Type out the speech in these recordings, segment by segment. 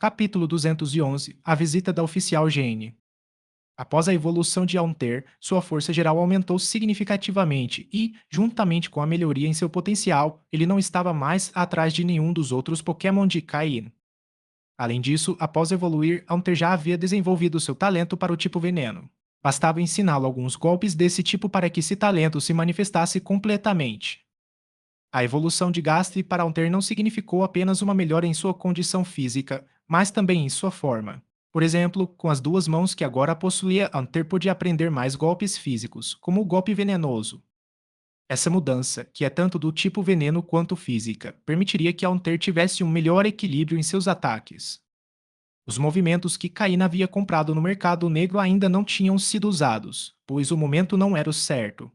Capítulo 211. A visita da oficial Jane. Após a evolução de Altair, sua força geral aumentou significativamente e, juntamente com a melhoria em seu potencial, ele não estava mais atrás de nenhum dos outros Pokémon de Cain. Além disso, após evoluir, Altair já havia desenvolvido seu talento para o tipo veneno. Bastava ensiná-lo alguns golpes desse tipo para que esse talento se manifestasse completamente. A evolução de Gastly para Altair não significou apenas uma melhora em sua condição física, mas também em sua forma. Por exemplo, com as duas mãos que agora possuía, Altair podia aprender mais golpes físicos, como o golpe venenoso. Essa mudança, que é tanto do tipo veneno quanto física, permitiria que Altair tivesse um melhor equilíbrio em seus ataques. Os movimentos que Caína havia comprado no mercado negro ainda não tinham sido usados, pois o momento não era o certo.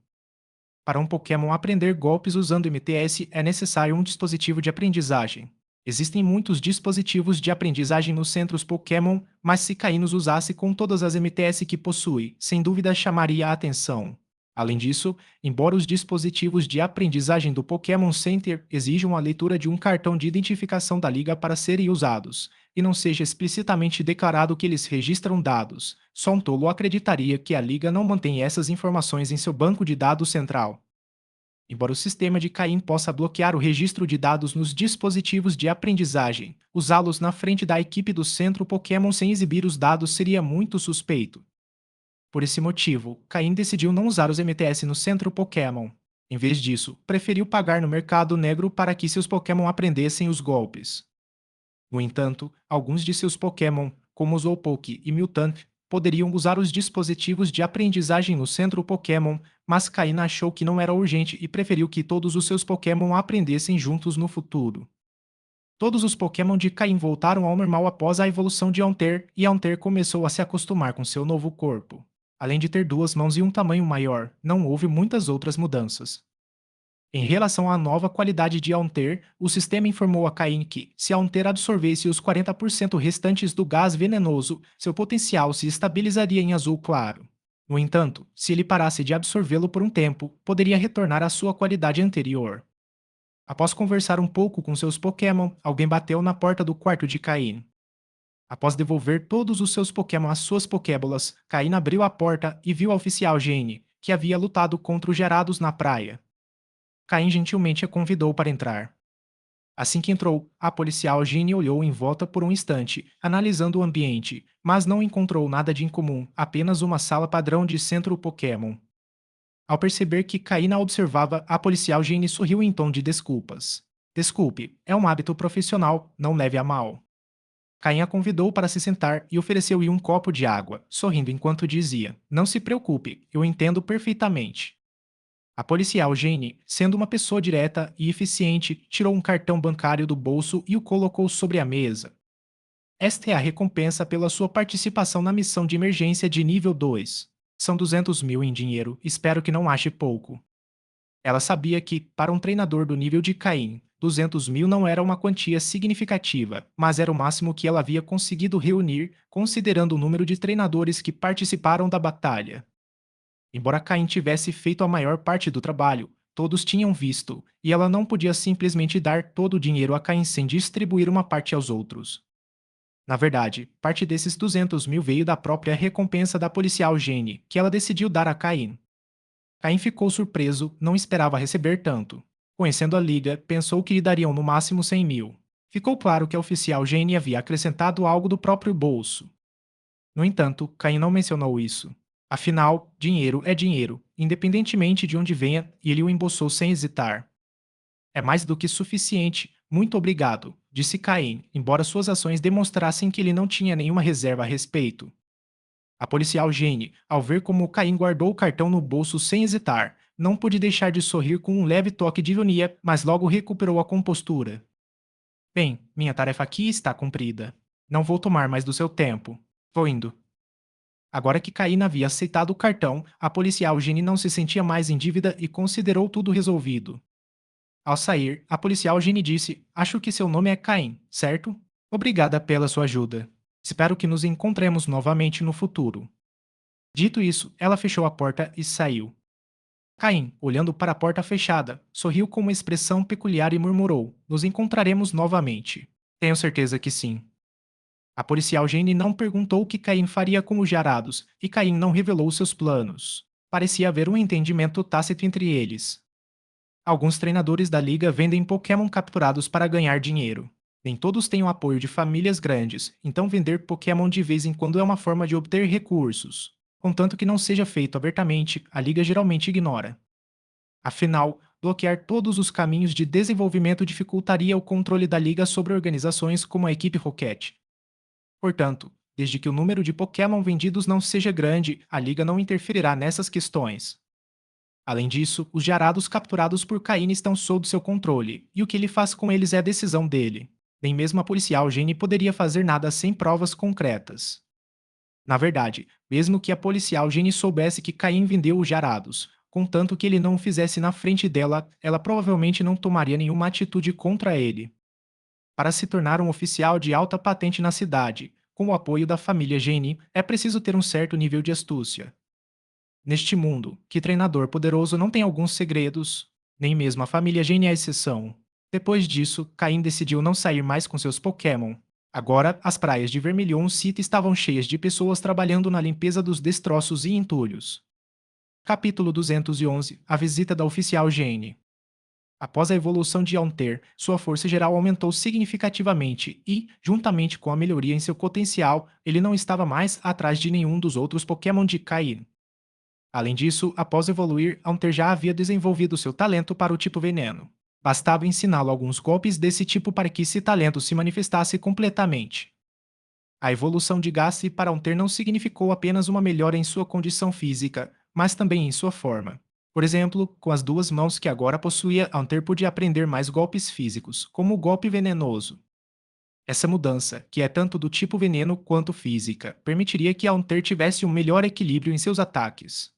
Para um Pokémon aprender golpes usando MTS é necessário um dispositivo de aprendizagem. Existem muitos dispositivos de aprendizagem nos centros Pokémon, mas se Caínos usasse com todas as MTS que possui, sem dúvida chamaria a atenção. Além disso, embora os dispositivos de aprendizagem do Pokémon Center exijam a leitura de um cartão de identificação da liga para serem usados, e não seja explicitamente declarado que eles registram dados, só um tolo acreditaria que a liga não mantém essas informações em seu banco de dados central. Embora o sistema de Caim possa bloquear o registro de dados nos dispositivos de aprendizagem, usá-los na frente da equipe do centro Pokémon sem exibir os dados seria muito suspeito. Por esse motivo, Caim decidiu não usar os MTS no centro Pokémon. Em vez disso, preferiu pagar no mercado negro para que seus Pokémon aprendessem os golpes. No entanto, alguns de seus Pokémon, como Slowpoke e Miltank, poderiam usar os dispositivos de aprendizagem no centro Pokémon, mas Caína achou que não era urgente e preferiu que todos os seus Pokémon aprendessem juntos no futuro. Todos os Pokémon de Caim voltaram ao normal após a evolução de Haunter, e Haunter começou a se acostumar com seu novo corpo. Além de ter duas mãos e um tamanho maior, não houve muitas outras mudanças. Em relação à nova qualidade de Haunter, o sistema informou a Caim que, se Haunter absorvesse os 40% restantes do gás venenoso, seu potencial se estabilizaria em azul claro. No entanto, se ele parasse de absorvê-lo por um tempo, poderia retornar à sua qualidade anterior. Após conversar um pouco com seus Pokémon, alguém bateu na porta do quarto de Caim. Após devolver todos os seus Pokémon às suas Pokébolas, Caim abriu a porta e viu a oficial Jane, que havia lutado contra os Gerados na praia. Caim gentilmente a convidou para entrar. Assim que entrou, a policial Ginny olhou em volta por um instante, analisando o ambiente, mas não encontrou nada de incomum, apenas uma sala padrão de centro Pokémon. Ao perceber que Caim a observava, a policial Ginny sorriu em tom de desculpas. Desculpe, é um hábito profissional, não leve a mal. Caim a convidou para se sentar e ofereceu-lhe um copo de água, sorrindo enquanto dizia: Não se preocupe, eu entendo perfeitamente. A policial Jane, sendo uma pessoa direta e eficiente, tirou um cartão bancário do bolso e o colocou sobre a mesa. Esta é a recompensa pela sua participação na missão de emergência de nível 2. São 200 mil em dinheiro, espero que não ache pouco. Ela sabia que, para um treinador do nível de Caim, 200 mil não era uma quantia significativa, mas era o máximo que ela havia conseguido reunir, considerando o número de treinadores que participaram da batalha. Embora Caim tivesse feito a maior parte do trabalho, todos tinham visto, e ela não podia simplesmente dar todo o dinheiro a Caim sem distribuir uma parte aos outros. Na verdade, parte desses 200 mil veio da própria recompensa da policial Jenny, que ela decidiu dar a Caim. Caim ficou surpreso, não esperava receber tanto. Conhecendo a liga, pensou que lhe dariam no máximo 100 mil. Ficou claro que a oficial Jenny havia acrescentado algo do próprio bolso. No entanto, Caim não mencionou isso. Afinal, dinheiro é dinheiro, independentemente de onde venha, e ele o embolsou sem hesitar. É mais do que suficiente, muito obrigado, disse Caim, embora suas ações demonstrassem que ele não tinha nenhuma reserva a respeito. A policial Jane, ao ver como Caim guardou o cartão no bolso sem hesitar, não pôde deixar de sorrir com um leve toque de ironia, mas logo recuperou a compostura. Bem, minha tarefa aqui está cumprida. Não vou tomar mais do seu tempo. Vou indo. Agora que Caína havia aceitado o cartão, a policial Jenny não se sentia mais em dívida e considerou tudo resolvido. Ao sair, a policial Jenny disse: Acho que seu nome é Caim, certo? Obrigada pela sua ajuda. Espero que nos encontremos novamente no futuro. Dito isso, ela fechou a porta e saiu. Caim, olhando para a porta fechada, sorriu com uma expressão peculiar e murmurou: Nos encontraremos novamente. Tenho certeza que sim. A policial Jane não perguntou o que Caim faria com os jarados, e Caim não revelou seus planos. Parecia haver um entendimento tácito entre eles. Alguns treinadores da liga vendem Pokémon capturados para ganhar dinheiro. Nem todos têm o apoio de famílias grandes, então vender Pokémon de vez em quando é uma forma de obter recursos. Contanto que não seja feito abertamente, a liga geralmente ignora. Afinal, bloquear todos os caminhos de desenvolvimento dificultaria o controle da liga sobre organizações como a equipe Rocket. Portanto, desde que o número de Pokémon vendidos não seja grande, a liga não interferirá nessas questões. Além disso, os jarados capturados por Caine estão sob seu controle, e o que ele faz com eles é a decisão dele. Nem mesmo a policial Jenny poderia fazer nada sem provas concretas. Na verdade, mesmo que a policial Jenny soubesse que Caim vendeu os jarados, contanto que ele não o fizesse na frente dela, ela provavelmente não tomaria nenhuma atitude contra ele. Para se tornar um oficial de alta patente na cidade, com o apoio da família Jenny, é preciso ter um certo nível de astúcia. Neste mundo, que treinador poderoso não tem alguns segredos? Nem mesmo a família Jane é a exceção. Depois disso, Caim decidiu não sair mais com seus Pokémon. Agora, as praias de Vermilion City estavam cheias de pessoas trabalhando na limpeza dos destroços e entulhos. Capítulo 211. A visita da oficial Jane. Após a evolução de Haunter, sua força geral aumentou significativamente e, juntamente com a melhoria em seu potencial, ele não estava mais atrás de nenhum dos outros Pokémon de Caim. Além disso, após evoluir, Haunter já havia desenvolvido seu talento para o tipo veneno. Bastava ensiná-lo alguns golpes desse tipo para que esse talento se manifestasse completamente. A evolução de Gastly para Haunter não significou apenas uma melhora em sua condição física, mas também em sua forma. Por exemplo, com as duas mãos que agora possuía, Haunter podia aprender mais golpes físicos, como o golpe venenoso. Essa mudança, que é tanto do tipo veneno quanto física, permitiria que Haunter tivesse um melhor equilíbrio em seus ataques.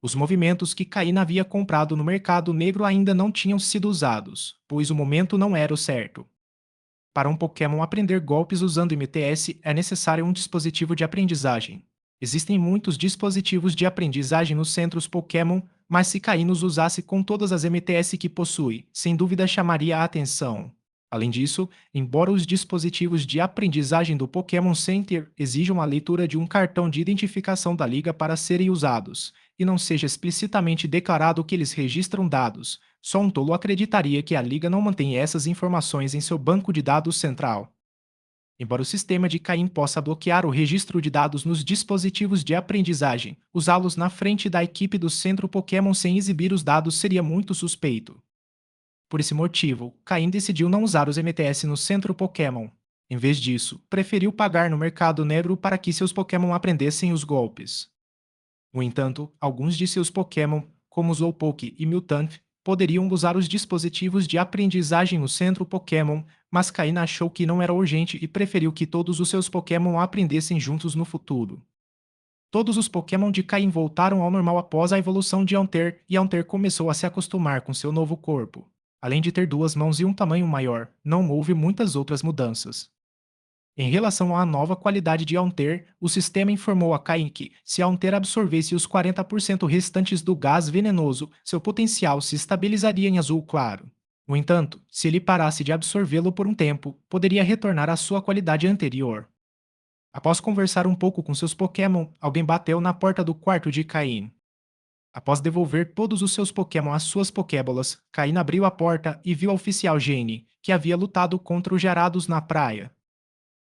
Os movimentos que Cain havia comprado no mercado negro ainda não tinham sido usados, pois o momento não era o certo. Para um Pokémon aprender golpes usando MTS é necessário um dispositivo de aprendizagem. Existem muitos dispositivos de aprendizagem nos centros Pokémon, mas se Cain os usasse com todas as MTS que possui, sem dúvida chamaria a atenção. Além disso, embora os dispositivos de aprendizagem do Pokémon Center exijam a leitura de um cartão de identificação da liga para serem usados, e não seja explicitamente declarado que eles registram dados, só um tolo acreditaria que a liga não mantém essas informações em seu banco de dados central. Embora o sistema de Caim possa bloquear o registro de dados nos dispositivos de aprendizagem, usá-los na frente da equipe do centro Pokémon sem exibir os dados seria muito suspeito. Por esse motivo, Caim decidiu não usar os MTS no centro Pokémon. Em vez disso, preferiu pagar no mercado negro para que seus Pokémon aprendessem os golpes. No entanto, alguns de seus Pokémon, como Slowpoke e Miltank, poderiam usar os dispositivos de aprendizagem no centro Pokémon, mas Cain achou que não era urgente e preferiu que todos os seus Pokémon aprendessem juntos no futuro. Todos os Pokémon de Cain voltaram ao normal após a evolução de Haunter, e Haunter começou a se acostumar com seu novo corpo. Além de ter duas mãos e um tamanho maior, não houve muitas outras mudanças. Em relação à nova qualidade de Haunter, o sistema informou a Caim que, se Haunter absorvesse os 40% restantes do gás venenoso, seu potencial se estabilizaria em azul claro. No entanto, se ele parasse de absorvê-lo por um tempo, poderia retornar à sua qualidade anterior. Após conversar um pouco com seus Pokémon, alguém bateu na porta do quarto de Caim. Após devolver todos os seus Pokémon às suas Pokébolas, Caim abriu a porta e viu a oficial Jane, que havia lutado contra os Jarados na praia.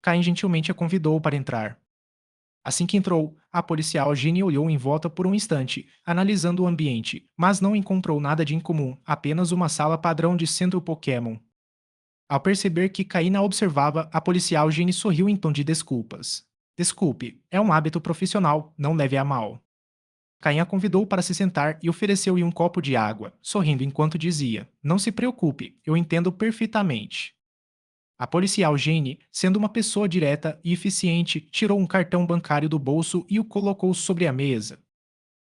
Caim gentilmente a convidou para entrar. Assim que entrou, a policial Ginny olhou em volta por um instante, analisando o ambiente, mas não encontrou nada de incomum, apenas uma sala padrão de centro Pokémon. Ao perceber que Caim a observava, a policial Ginny sorriu em tom de desculpas. Desculpe, é um hábito profissional, não leve a mal. Caim a convidou para se sentar e ofereceu-lhe um copo de água, sorrindo enquanto dizia: Não se preocupe, eu entendo perfeitamente. A policial Jane, sendo uma pessoa direta e eficiente, tirou um cartão bancário do bolso e o colocou sobre a mesa.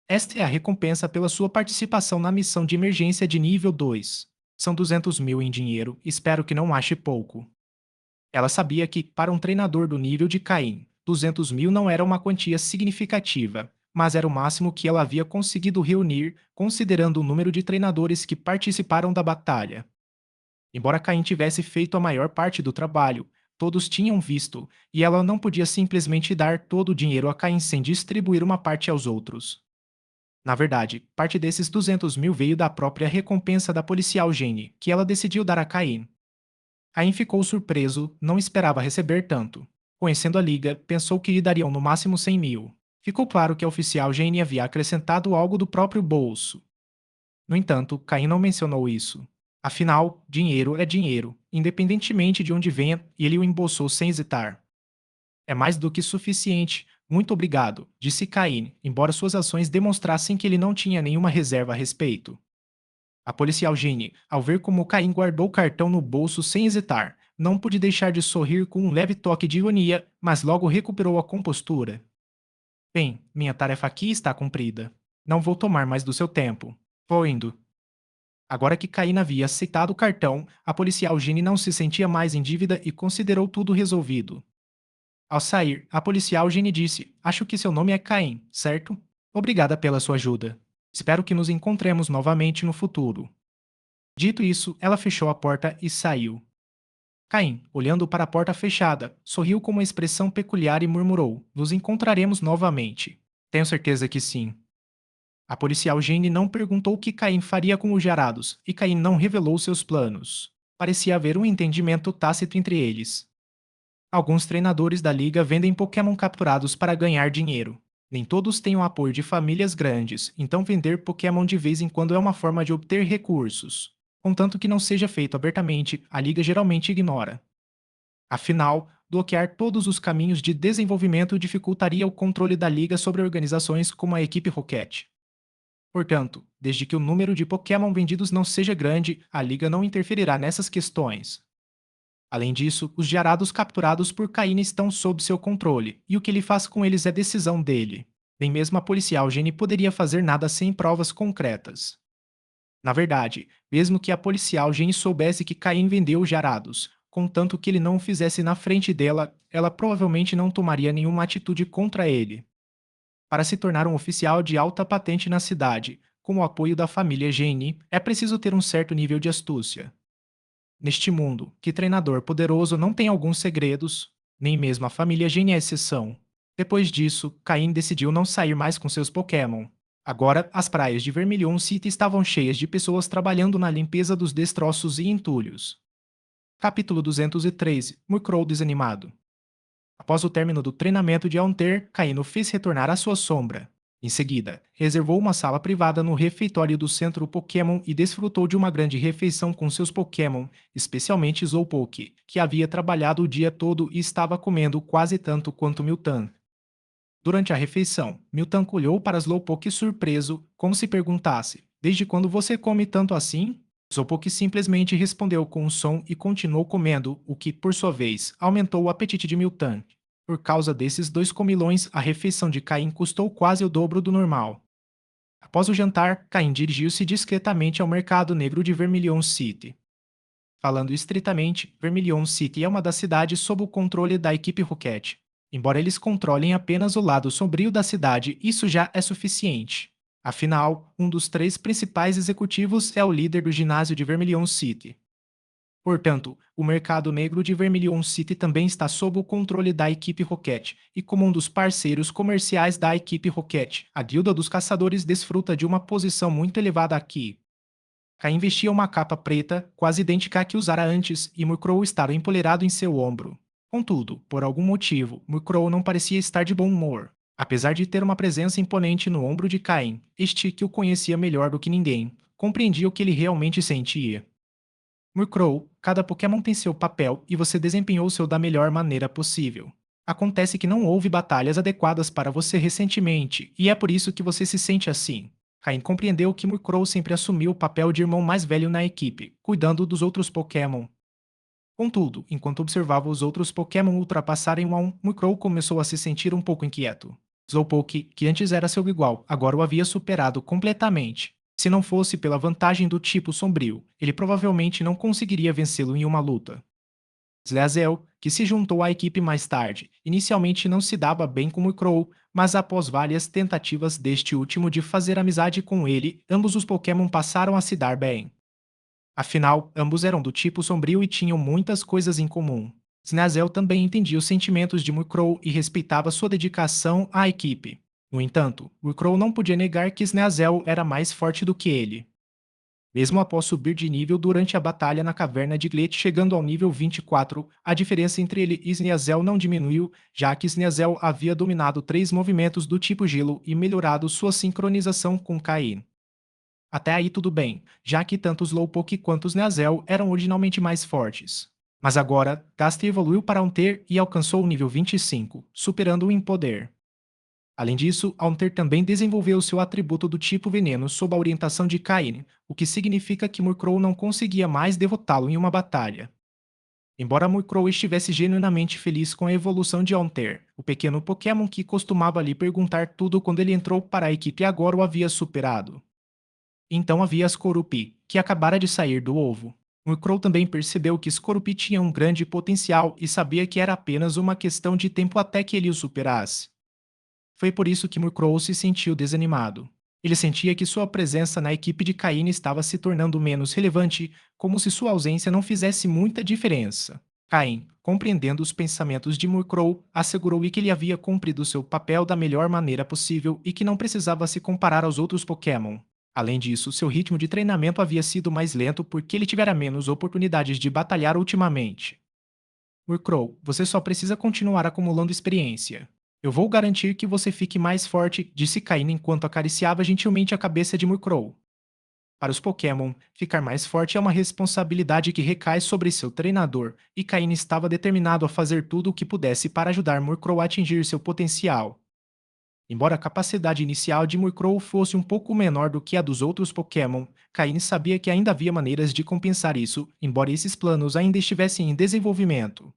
Esta é a recompensa pela sua participação na missão de emergência de nível 2. São 200 mil em dinheiro, espero que não ache pouco. Ela sabia que, para um treinador do nível de Caim, 200 mil não era uma quantia significativa, mas era o máximo que ela havia conseguido reunir, considerando o número de treinadores que participaram da batalha. Embora Caim tivesse feito a maior parte do trabalho, todos tinham visto, e ela não podia simplesmente dar todo o dinheiro a Caim sem distribuir uma parte aos outros. Na verdade, parte desses 200 mil veio da própria recompensa da policial Jenny, que ela decidiu dar a Caim. Caim ficou surpreso, não esperava receber tanto. Conhecendo a liga, pensou que lhe dariam no máximo 100 mil. Ficou claro que a oficial Jenny havia acrescentado algo do próprio bolso. No entanto, Caim não mencionou isso. Afinal, dinheiro é dinheiro, independentemente de onde venha, e ele o embolsou sem hesitar. É mais do que suficiente. Muito obrigado, disse Caim, embora suas ações demonstrassem que ele não tinha nenhuma reserva a respeito. A policial Jenny, ao ver como Caim guardou o cartão no bolso sem hesitar, não pôde deixar de sorrir com um leve toque de ironia, mas logo recuperou a compostura. Bem, minha tarefa aqui está cumprida. Não vou tomar mais do seu tempo. Vou indo. Agora que Caim havia aceitado o cartão, a policial Jenny não se sentia mais em dívida e considerou tudo resolvido. Ao sair, a policial Jenny disse: Acho que seu nome é Caim, certo? Obrigada pela sua ajuda. Espero que nos encontremos novamente no futuro. Dito isso, ela fechou a porta e saiu. Caim, olhando para a porta fechada, sorriu com uma expressão peculiar e murmurou: Nos encontraremos novamente. Tenho certeza que sim. A policial Jane não perguntou o que Caim faria com os jarados, e Caim não revelou seus planos. Parecia haver um entendimento tácito entre eles. Alguns treinadores da liga vendem Pokémon capturados para ganhar dinheiro. Nem todos têm o apoio de famílias grandes, então vender Pokémon de vez em quando é uma forma de obter recursos. Contanto que não seja feito abertamente, a liga geralmente ignora. Afinal, bloquear todos os caminhos de desenvolvimento dificultaria o controle da liga sobre organizações como a equipe Rocket. Portanto, desde que o número de Pokémon vendidos não seja grande, a liga não interferirá nessas questões. Além disso, os jarados capturados por Caine estão sob seu controle, e o que ele faz com eles é decisão dele. Nem mesmo a policial Jenny poderia fazer nada sem provas concretas. Na verdade, mesmo que a policial Jenny soubesse que Caim vendeu os jarados, contanto que ele não o fizesse na frente dela, ela provavelmente não tomaria nenhuma atitude contra ele. Para se tornar um oficial de alta patente na cidade, com o apoio da família Jenny, é preciso ter um certo nível de astúcia. Neste mundo, que treinador poderoso não tem alguns segredos, nem mesmo a família Jenny é exceção. Depois disso, Caim decidiu não sair mais com seus Pokémon. Agora, as praias de Vermilion City estavam cheias de pessoas trabalhando na limpeza dos destroços e entulhos. Capítulo 213. Murkrow desanimado. Após o término do treinamento de Haunter, Caino fez retornar à sua sombra. Em seguida, reservou uma sala privada no refeitório do centro Pokémon e desfrutou de uma grande refeição com seus Pokémon, especialmente Slowpoke, que havia trabalhado o dia todo e estava comendo quase tanto quanto Miltank. Durante a refeição, Miltank olhou para Slowpoke surpreso, como se perguntasse: Desde quando você come tanto assim? Slowpoke simplesmente respondeu com um som e continuou comendo, o que, por sua vez, aumentou o apetite de Miltank. Por causa desses dois comilões, a refeição de Caim custou quase o dobro do normal. Após o jantar, Caim dirigiu-se discretamente ao mercado negro de Vermilion City. Falando estritamente, Vermilion City é uma das cidades sob o controle da equipe Rocket. Embora eles controlem apenas o lado sombrio da cidade, isso já é suficiente. Afinal, um dos três principais executivos é o líder do ginásio de Vermilion City. Portanto, o mercado negro de Vermilion City também está sob o controle da equipe Rocket, e como um dos parceiros comerciais da equipe Rocket, a Guilda dos Caçadores desfruta de uma posição muito elevada aqui. Caim vestia uma capa preta, quase idêntica à que usara antes, e Murkrow estava empoleirado em seu ombro. Contudo, por algum motivo, Murkrow não parecia estar de bom humor. Apesar de ter uma presença imponente no ombro de Caim, este que o conhecia melhor do que ninguém, compreendia o que ele realmente sentia. Murkrow, cada Pokémon tem seu papel e você desempenhou seu da melhor maneira possível. Acontece que não houve batalhas adequadas para você recentemente, e é por isso que você se sente assim. Caim compreendeu que Murkrow sempre assumiu o papel de irmão mais velho na equipe, cuidando dos outros Pokémon. Contudo, enquanto observava os outros Pokémon ultrapassarem o A1, Murkrow começou a se sentir um pouco inquieto. Slowpoke, que antes era seu igual, agora o havia superado completamente. Se não fosse pela vantagem do tipo sombrio, ele provavelmente não conseguiria vencê-lo em uma luta. Slazel, que se juntou à equipe mais tarde, inicialmente não se dava bem com Murkrow, mas após várias tentativas deste último de fazer amizade com ele, ambos os Pokémon passaram a se dar bem. Afinal, ambos eram do tipo sombrio e tinham muitas coisas em comum. Snazel também entendia os sentimentos de Murkrow e respeitava sua dedicação à equipe. No entanto, Murkrow não podia negar que Snazel era mais forte do que ele. Mesmo após subir de nível durante a batalha na caverna de Glet, chegando ao nível 24, a diferença entre ele e Snazel não diminuiu, já que Snazel havia dominado 3 movimentos do tipo gelo e melhorado sua sincronização com Cain. Até aí tudo bem, já que tanto Slowpoke quanto Snazel eram originalmente mais fortes. Mas agora, Gastly evoluiu para Haunter e alcançou o nível 25, superando-o em poder. Além disso, Haunter também desenvolveu seu atributo do tipo veneno sob a orientação de Caine, o que significa que Murkrow não conseguia mais derrotá-lo em uma batalha. Embora Murkrow estivesse genuinamente feliz com a evolução de Haunter, o pequeno Pokémon que costumava lhe perguntar tudo quando ele entrou para a equipe agora o havia superado. Então havia Skorupi, que acabara de sair do ovo. Murkrow também percebeu que Skorupi tinha um grande potencial e sabia que era apenas uma questão de tempo até que ele o superasse. Foi por isso que Murkrow se sentiu desanimado. Ele sentia que sua presença na equipe de Caine estava se tornando menos relevante, como se sua ausência não fizesse muita diferença. Cain, compreendendo os pensamentos de Murkrow, assegurou-lhe que ele havia cumprido seu papel da melhor maneira possível e que não precisava se comparar aos outros Pokémon. Além disso, seu ritmo de treinamento havia sido mais lento porque ele tivera menos oportunidades de batalhar ultimamente. Murkrow, você só precisa continuar acumulando experiência. Eu vou garantir que você fique mais forte, disse Caine enquanto acariciava gentilmente a cabeça de Murkrow. Para os Pokémon, ficar mais forte é uma responsabilidade que recai sobre seu treinador, e Caine estava determinado a fazer tudo o que pudesse para ajudar Murkrow a atingir seu potencial. Embora a capacidade inicial de Murkrow fosse um pouco menor do que a dos outros Pokémon, Caine sabia que ainda havia maneiras de compensar isso, embora esses planos ainda estivessem em desenvolvimento.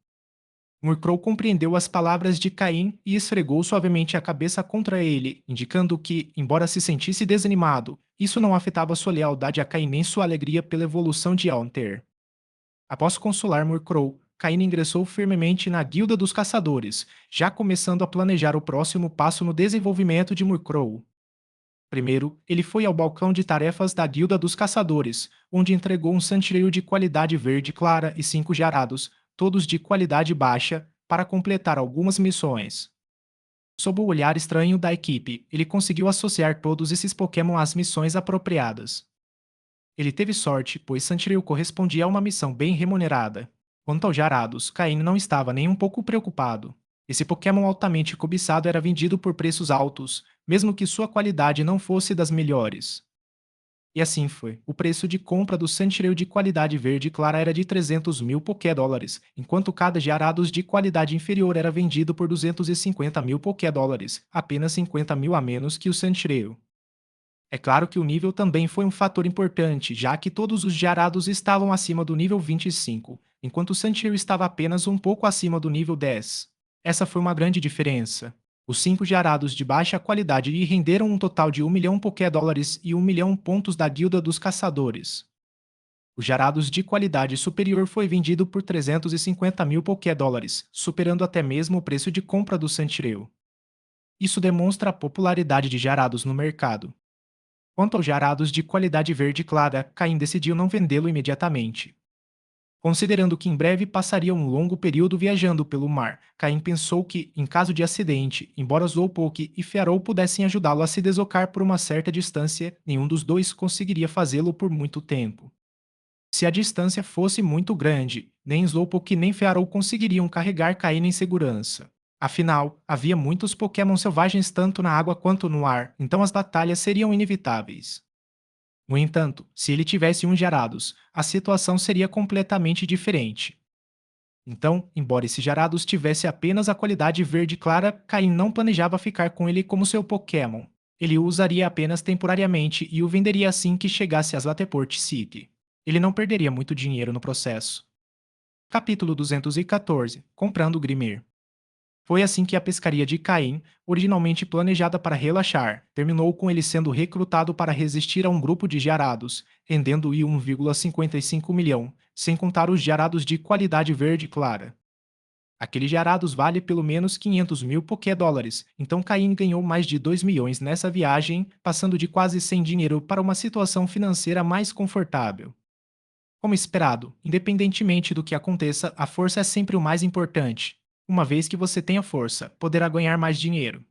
Murkrow compreendeu as palavras de Caim e esfregou suavemente a cabeça contra ele, indicando que, embora se sentisse desanimado, isso não afetava sua lealdade a Caim nem sua alegria pela evolução de Haunter. Após consolar Murkrow, Caim ingressou firmemente na Guilda dos Caçadores, já começando a planejar o próximo passo no desenvolvimento de Murkrow. Primeiro, ele foi ao balcão de tarefas da Guilda dos Caçadores, onde entregou um santuário de qualidade verde clara e 5 jarados, todos de qualidade baixa, para completar algumas missões. Sob o olhar estranho da equipe, ele conseguiu associar todos esses Pokémon às missões apropriadas. Ele teve sorte, pois Sandshrew correspondia a uma missão bem remunerada. Quanto aos Jarados, Caine não estava nem um pouco preocupado. Esse Pokémon altamente cobiçado era vendido por preços altos, mesmo que sua qualidade não fosse das melhores. E assim foi. O preço de compra do Sandshrew de qualidade verde clara era de 300 mil Pokédólares, enquanto cada Gyarados de qualidade inferior era vendido por 250 mil Pokédólares, apenas 50 mil a menos que o Sandshrew. É claro que o nível também foi um fator importante, já que todos os Gyarados estavam acima do nível 25, enquanto o Sandshrew estava apenas um pouco acima do nível 10. Essa foi uma grande diferença. Os 5 Gyarados de baixa qualidade lhe renderam um total de 1 milhão Pokédólares e 1 milhão pontos da Guilda dos Caçadores. Os Gyarados de qualidade superior foi vendido por 350 mil Pokédólares, superando até mesmo o preço de compra do Sandshrew. Isso demonstra a popularidade de Gyarados no mercado. Quanto aos Gyarados de qualidade verde clara, Caim decidiu não vendê-lo imediatamente. Considerando que em breve passaria um longo período viajando pelo mar, Caim pensou que, em caso de acidente, embora Slowpoke e Fearow pudessem ajudá-lo a se deslocar por uma certa distância, nenhum dos dois conseguiria fazê-lo por muito tempo. Se a distância fosse muito grande, nem Slowpoke nem Fearow conseguiriam carregar Caim em segurança. Afinal, havia muitos Pokémon selvagens tanto na água quanto no ar, então as batalhas seriam inevitáveis. No entanto, se ele tivesse um Gyarados, a situação seria completamente diferente. Então, embora esse Gyarados tivesse apenas a qualidade verde clara, Caim não planejava ficar com ele como seu Pokémon. Ele o usaria apenas temporariamente e o venderia assim que chegasse às Lateport City. Ele não perderia muito dinheiro no processo. Capítulo 214 Comprando Grimir. Foi assim que a pescaria de Caim, originalmente planejada para relaxar, terminou com ele sendo recrutado para resistir a um grupo de Gyarados, rendendo-lhe 1,55 milhão, sem contar os Gyarados de qualidade verde clara. Aquele Gyarados vale pelo menos 500 mil Pokédólares, então Caim ganhou mais de 2 milhões nessa viagem, passando de quase sem dinheiro para uma situação financeira mais confortável. Como esperado, independentemente do que aconteça, a força é sempre o mais importante. Uma vez que você tenha força, poderá ganhar mais dinheiro.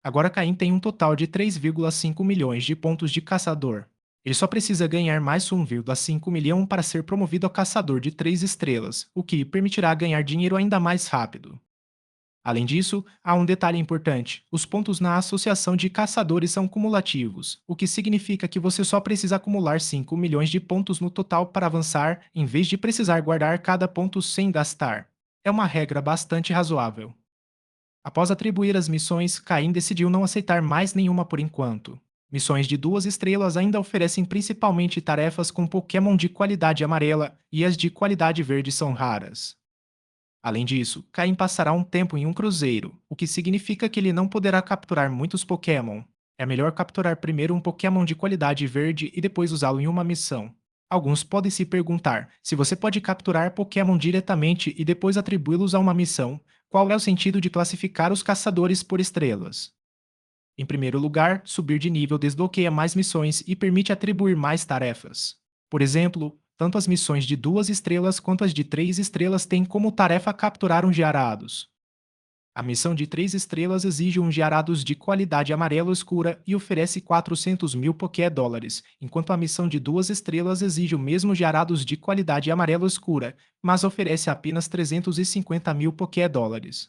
Agora Caim tem um total de 3,5 milhões de pontos de caçador. Ele só precisa ganhar mais 1,5 milhão para ser promovido a caçador de 3 estrelas, o que permitirá ganhar dinheiro ainda mais rápido. Além disso, há um detalhe importante: os pontos na associação de caçadores são cumulativos, o que significa que você só precisa acumular 5 milhões de pontos no total para avançar, em vez de precisar guardar cada ponto sem gastar. É uma regra bastante razoável. Após atribuir as missões, Caim decidiu não aceitar mais nenhuma por enquanto. Missões de 2 estrelas ainda oferecem principalmente tarefas com Pokémon de qualidade amarela e as de qualidade verde são raras. Além disso, Caim passará um tempo em um cruzeiro, o que significa que ele não poderá capturar muitos Pokémon. É melhor capturar primeiro um Pokémon de qualidade verde e depois usá-lo em uma missão. Alguns podem se perguntar se você pode capturar Pokémon diretamente e depois atribuí-los a uma missão. Qual é o sentido de classificar os caçadores por estrelas? Em primeiro lugar, subir de nível desbloqueia mais missões e permite atribuir mais tarefas. Por exemplo, tanto as missões de 2 estrelas quanto as de 3 estrelas têm como tarefa capturar uns gearados. A missão de 3 estrelas exige uns gearados de qualidade amarelo escura e oferece 400 mil Poké-dólares, enquanto a missão de 2 estrelas exige o mesmo gearados de qualidade amarelo escura, mas oferece apenas 350 mil Poké-dólares.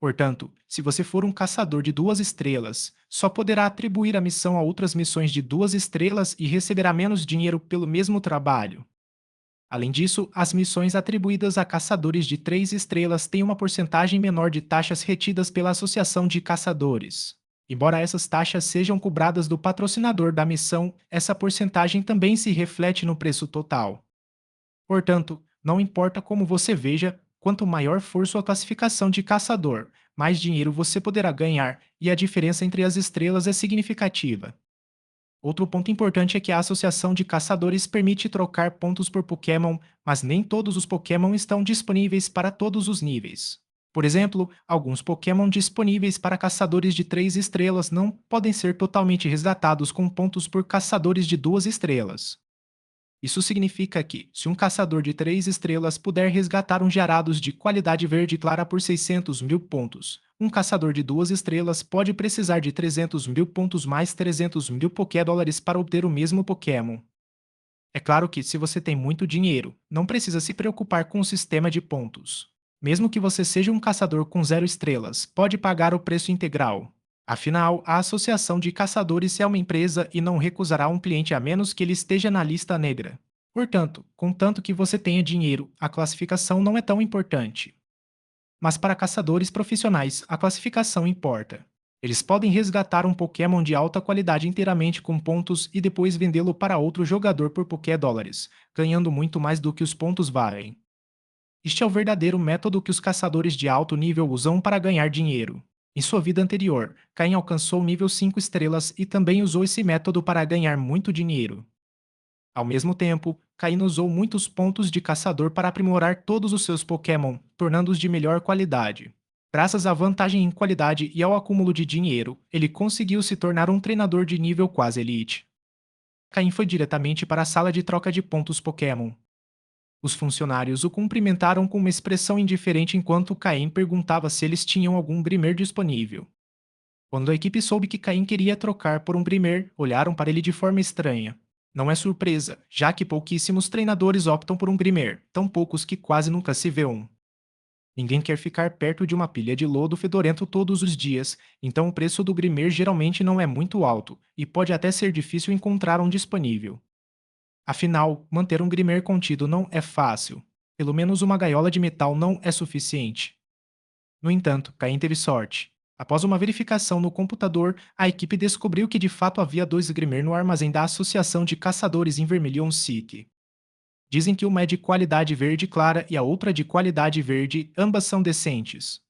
Portanto, se você for um caçador de 2 estrelas, só poderá atribuir a missão a outras missões de 2 estrelas e receberá menos dinheiro pelo mesmo trabalho. Além disso, as missões atribuídas a caçadores de 3 estrelas têm uma porcentagem menor de taxas retidas pela Associação de Caçadores. Embora essas taxas sejam cobradas do patrocinador da missão, essa porcentagem também se reflete no preço total. Portanto, não importa como você veja, quanto maior for sua classificação de caçador, mais dinheiro você poderá ganhar, e a diferença entre as estrelas é significativa. Outro ponto importante é que a associação de caçadores permite trocar pontos por Pokémon, mas nem todos os Pokémon estão disponíveis para todos os níveis. Por exemplo, alguns Pokémon disponíveis para caçadores de 3 estrelas não podem ser totalmente resgatados com pontos por caçadores de 2 estrelas. Isso significa que, se um caçador de 3 estrelas puder resgatar um Gyarados de qualidade verde clara por 600 mil pontos, um caçador de 2 estrelas pode precisar de 300 mil pontos mais 300 mil Poké-dólares para obter o mesmo Pokémon. É claro que, se você tem muito dinheiro, não precisa se preocupar com o sistema de pontos. Mesmo que você seja um caçador com 0 estrelas, pode pagar o preço integral. Afinal, a Associação de Caçadores é uma empresa e não recusará um cliente a menos que ele esteja na lista negra. Portanto, contanto que você tenha dinheiro, a classificação não é tão importante. Mas para caçadores profissionais, a classificação importa. Eles podem resgatar um Pokémon de alta qualidade inteiramente com pontos e depois vendê-lo para outro jogador por Poké-dólares, ganhando muito mais do que os pontos valem. Este é o verdadeiro método que os caçadores de alto nível usam para ganhar dinheiro. Em sua vida anterior, Caim alcançou o nível 5 estrelas e também usou esse método para ganhar muito dinheiro. Ao mesmo tempo, Caim usou muitos pontos de caçador para aprimorar todos os seus Pokémon, tornando-os de melhor qualidade. Graças à vantagem em qualidade e ao acúmulo de dinheiro, ele conseguiu se tornar um treinador de nível quase elite. Caim foi diretamente para a sala de troca de pontos Pokémon. Os funcionários o cumprimentaram com uma expressão indiferente enquanto Caim perguntava se eles tinham algum Grimer disponível. Quando a equipe soube que Caim queria trocar por um Grimer, olharam para ele de forma estranha. Não é surpresa, já que pouquíssimos treinadores optam por um Grimer, tão poucos que quase nunca se vê um. Ninguém quer ficar perto de uma pilha de lodo fedorento todos os dias, então o preço do Grimer geralmente não é muito alto, e pode até ser difícil encontrar um disponível. Afinal, manter um Grimer contido não é fácil. Pelo menos uma gaiola de metal não é suficiente. No entanto, Caim teve sorte. Após uma verificação no computador, a equipe descobriu que de fato havia 2 Grimer no armazém da Associação de Caçadores em Vermilion City. Dizem que uma é de qualidade verde clara e a outra de qualidade verde, ambas são decentes.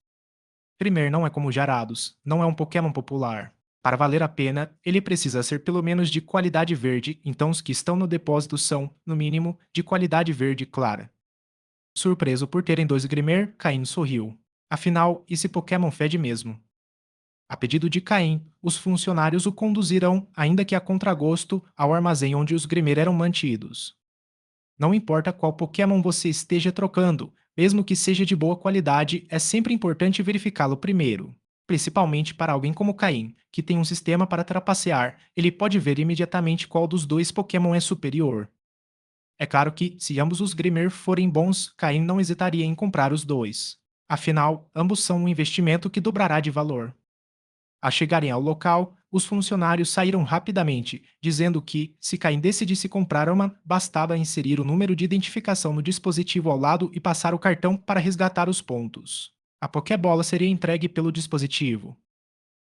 Grimer não é como Gyarados, não é um Pokémon popular. Para valer a pena, ele precisa ser pelo menos de qualidade verde, então os que estão no depósito são, no mínimo, de qualidade verde clara. Surpreso por terem 2 Grimer, Caim sorriu. Afinal, esse Pokémon fede mesmo. A pedido de Caim, os funcionários o conduziram, ainda que a contragosto, ao armazém onde os Grimer eram mantidos. Não importa qual Pokémon você esteja trocando, mesmo que seja de boa qualidade, é sempre importante verificá-lo primeiro. Principalmente para alguém como Caim, que tem um sistema para trapacear, ele pode ver imediatamente qual dos dois Pokémon é superior. É claro que, se ambos os Grimer forem bons, Caim não hesitaria em comprar os dois. Afinal, ambos são um investimento que dobrará de valor. Ao chegarem ao local, os funcionários saíram rapidamente, dizendo que, se Caim decidisse comprar uma, bastava inserir o número de identificação no dispositivo ao lado e passar o cartão para resgatar os pontos. A Pokébola seria entregue pelo dispositivo.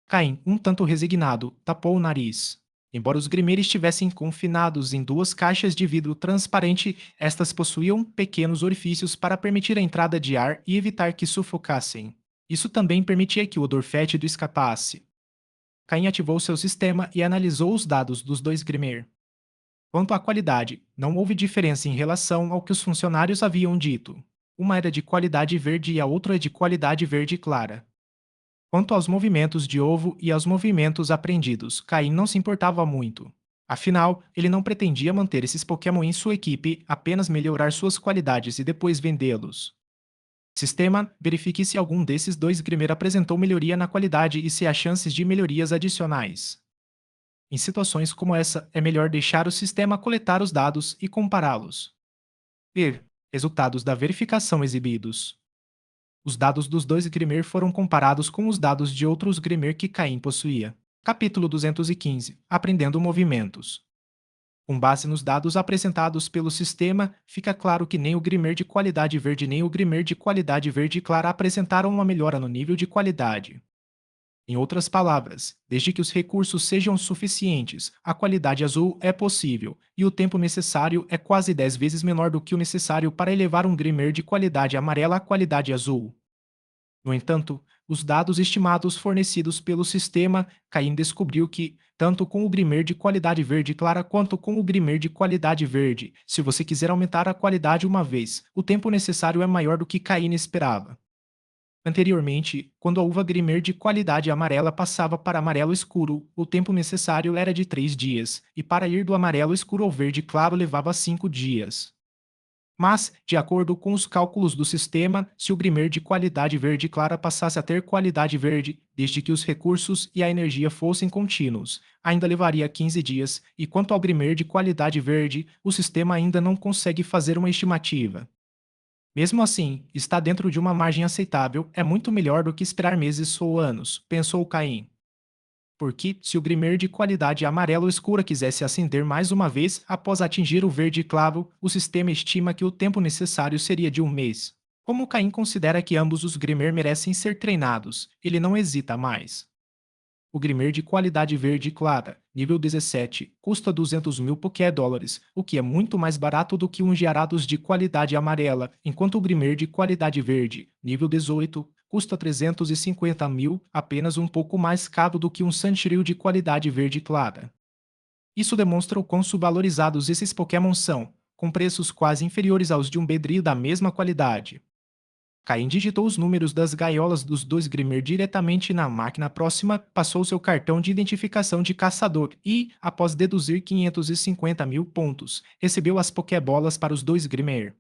Caim, um tanto resignado, tapou o nariz. Embora os Grimer estivessem confinados em duas caixas de vidro transparente, estas possuíam pequenos orifícios para permitir a entrada de ar e evitar que sufocassem. Isso também permitia que o odor fétido escapasse. Caim ativou seu sistema e analisou os dados dos dois Grimer. Quanto à qualidade, não houve diferença em relação ao que os funcionários haviam dito. Uma era de qualidade verde e a outra é de qualidade verde clara. Quanto aos movimentos de ovo e aos movimentos aprendidos, Caim não se importava muito. Afinal, ele não pretendia manter esses Pokémon em sua equipe, apenas melhorar suas qualidades e depois vendê-los. Sistema, verifique se algum desses dois Grimer apresentou melhoria na qualidade e se há chances de melhorias adicionais. Em situações como essa, é melhor deixar o sistema coletar os dados e compará-los. Ver resultados da verificação exibidos. Os dados dos dois Grimer foram comparados com os dados de outros Grimer que Caim possuía. Capítulo 215. Aprendendo movimentos. Com base nos dados apresentados pelo sistema, fica claro que nem o Grimer de qualidade verde nem o Grimer de qualidade verde clara apresentaram uma melhora no nível de qualidade. Em outras palavras, desde que os recursos sejam suficientes, a qualidade azul é possível, e o tempo necessário é quase 10 vezes menor do que o necessário para elevar um Grimer de qualidade amarela à qualidade azul. No entanto, os dados estimados fornecidos pelo sistema, Caim descobriu que, tanto com o Grimer de qualidade verde clara quanto com o Grimer de qualidade verde, se você quiser aumentar a qualidade uma vez, o tempo necessário é maior do que Caim esperava. Anteriormente, quando a uva Grimer de qualidade amarela passava para amarelo escuro, o tempo necessário era de 3 dias, e para ir do amarelo escuro ao verde claro levava 5 dias. Mas, de acordo com os cálculos do sistema, se o Grimer de qualidade verde clara passasse a ter qualidade verde, desde que os recursos e a energia fossem contínuos, ainda levaria 15 dias, e quanto ao Grimer de qualidade verde, o sistema ainda não consegue fazer uma estimativa. Mesmo assim, está dentro de uma margem aceitável, é muito melhor do que esperar meses ou anos, pensou Caim. Porque, se o Grimer de qualidade amarelo escura quisesse acender mais uma vez após atingir o verde claro, o sistema estima que o tempo necessário seria de um mês. Como Caim considera que ambos os Grimer merecem ser treinados, ele não hesita mais. O Grimer de qualidade verde clara, nível 17, custa 200 mil Poké-dólares, o que é muito mais barato do que um Gyarados de qualidade amarela, enquanto o Grimer de qualidade verde, nível 18, custa 350 mil, apenas um pouco mais caro do que um Sandshrew de qualidade verde clara. Isso demonstra o quão subvalorizados esses Pokémon são, com preços quase inferiores aos de um Beedrill da mesma qualidade. Caim digitou os números das gaiolas dos dois Grimer diretamente na máquina próxima, passou seu cartão de identificação de caçador e, após deduzir 550 mil pontos, recebeu as Pokébolas para os dois Grimer.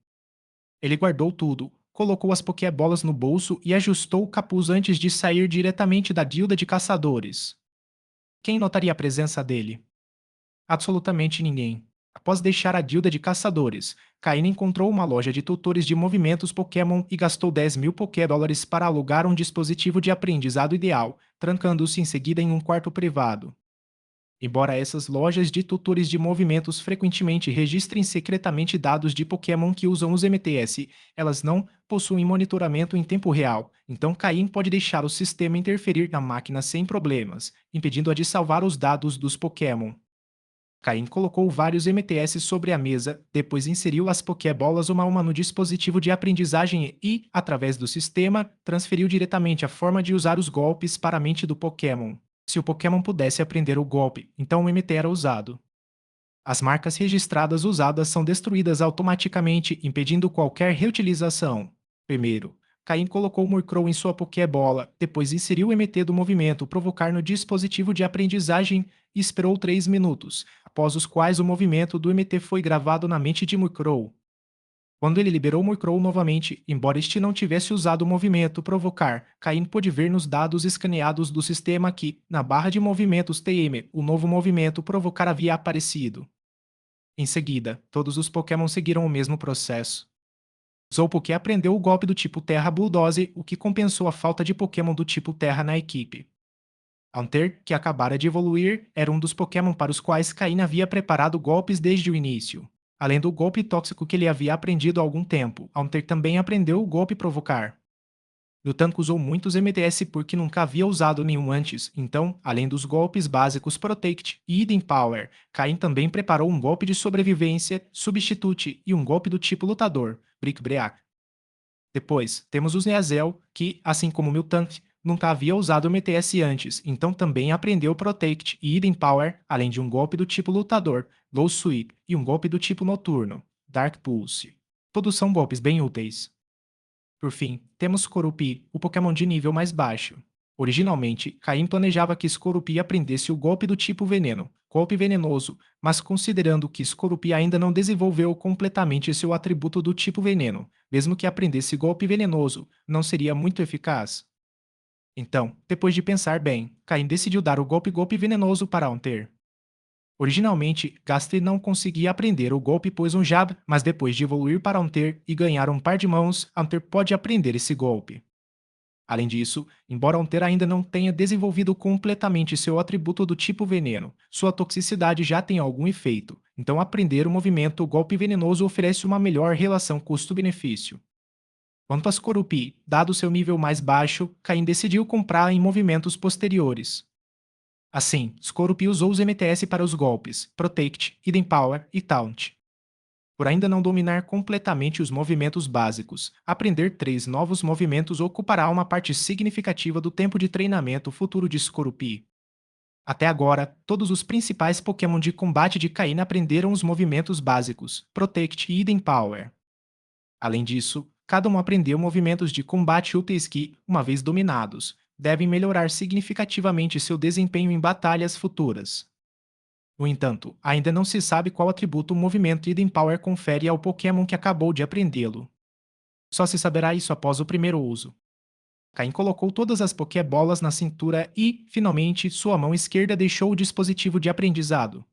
Ele guardou tudo, colocou as Pokébolas no bolso e ajustou o capuz antes de sair diretamente da guilda de caçadores. Quem notaria a presença dele? Absolutamente ninguém. Após deixar a guilda de caçadores, Caine encontrou uma loja de tutores de movimentos Pokémon e gastou 10 mil Poké-dólares para alugar um dispositivo de aprendizado ideal, trancando-se em seguida em um quarto privado. Embora essas lojas de tutores de movimentos frequentemente registrem secretamente dados de Pokémon que usam os MTS, elas não possuem monitoramento em tempo real, então Caim pode deixar o sistema interferir na máquina sem problemas, impedindo-a de salvar os dados dos Pokémon. Caim colocou vários MTS sobre a mesa, depois inseriu as Pokébolas uma a uma no dispositivo de aprendizagem e, através do sistema, transferiu diretamente a forma de usar os golpes para a mente do Pokémon. Se o Pokémon pudesse aprender o golpe, então o MT era usado. As marcas registradas usadas são destruídas automaticamente, impedindo qualquer reutilização. Primeiro, Caim colocou o Murkrow em sua Pokébola, depois inseriu o MT do movimento provocar no dispositivo de aprendizagem e esperou 3 minutos. após os quais o movimento do MT foi gravado na mente de Murkrow. Quando ele liberou Murkrow novamente, embora este não tivesse usado o movimento provocar, Caim pôde ver nos dados escaneados do sistema que, na barra de movimentos TM, o novo movimento provocar havia aparecido. Em seguida, todos os Pokémon seguiram o mesmo processo. Slowpoke aprendeu o golpe do tipo Terra Bulldoze, o que compensou a falta de Pokémon do tipo Terra na equipe. Haunter, que acabara de evoluir, era um dos Pokémon para os quais Caim havia preparado golpes desde o início. Além do golpe tóxico que ele havia aprendido há algum tempo, Haunter também aprendeu o golpe Provocar. Lutank usou muitos MTS porque nunca havia usado nenhum antes, então, além dos golpes básicos Protect e Hidden Power, Caim também preparou um golpe de sobrevivência, Substitute e um golpe do tipo Lutador, Brick Break. Depois, temos os Neasel, que, assim como Miltank, nunca havia usado o MTS antes, então também aprendeu Protect e Hidden Power, além de um golpe do tipo Lutador, Low Sweep, e um golpe do tipo Noturno, Dark Pulse. Todos são golpes bem úteis. Por fim, temos Skorupi, o Pokémon de nível mais baixo. Originalmente, Caim planejava que Skorupi aprendesse o golpe do tipo Veneno, golpe venenoso, mas considerando que Skorupi ainda não desenvolveu completamente seu atributo do tipo Veneno, mesmo que aprendesse golpe venenoso, não seria muito eficaz. Então, depois de pensar bem, Caim decidiu dar o golpe venenoso para Haunter. Originalmente, Gastly não conseguia aprender o golpe Poison Jab, mas depois de evoluir para Haunter e ganhar um par de mãos, Haunter pode aprender esse golpe. Além disso, embora Haunter ainda não tenha desenvolvido completamente seu atributo do tipo veneno, sua toxicidade já tem algum efeito, então aprender o movimento golpe venenoso oferece uma melhor relação custo-benefício. Quanto a Skorupi, dado seu nível mais baixo, Caim decidiu comprar em movimentos posteriores. Assim, Skorupi usou os MTS para os golpes Protect, Hidden Power e Taunt. Por ainda não dominar completamente os movimentos básicos, aprender 3 novos movimentos ocupará uma parte significativa do tempo de treinamento futuro de Skorupi. Até agora, todos os principais Pokémon de combate de Caim aprenderam os movimentos básicos Protect e Hidden Power. Além disso, cada um aprendeu movimentos de combate úteis que, uma vez dominados, devem melhorar significativamente seu desempenho em batalhas futuras. No entanto, ainda não se sabe qual atributo o movimento Hidden Power confere ao Pokémon que acabou de aprendê-lo. Só se saberá isso após o primeiro uso. Caim colocou todas as Pokébolas na cintura e, finalmente, sua mão esquerda deixou o dispositivo de aprendizado.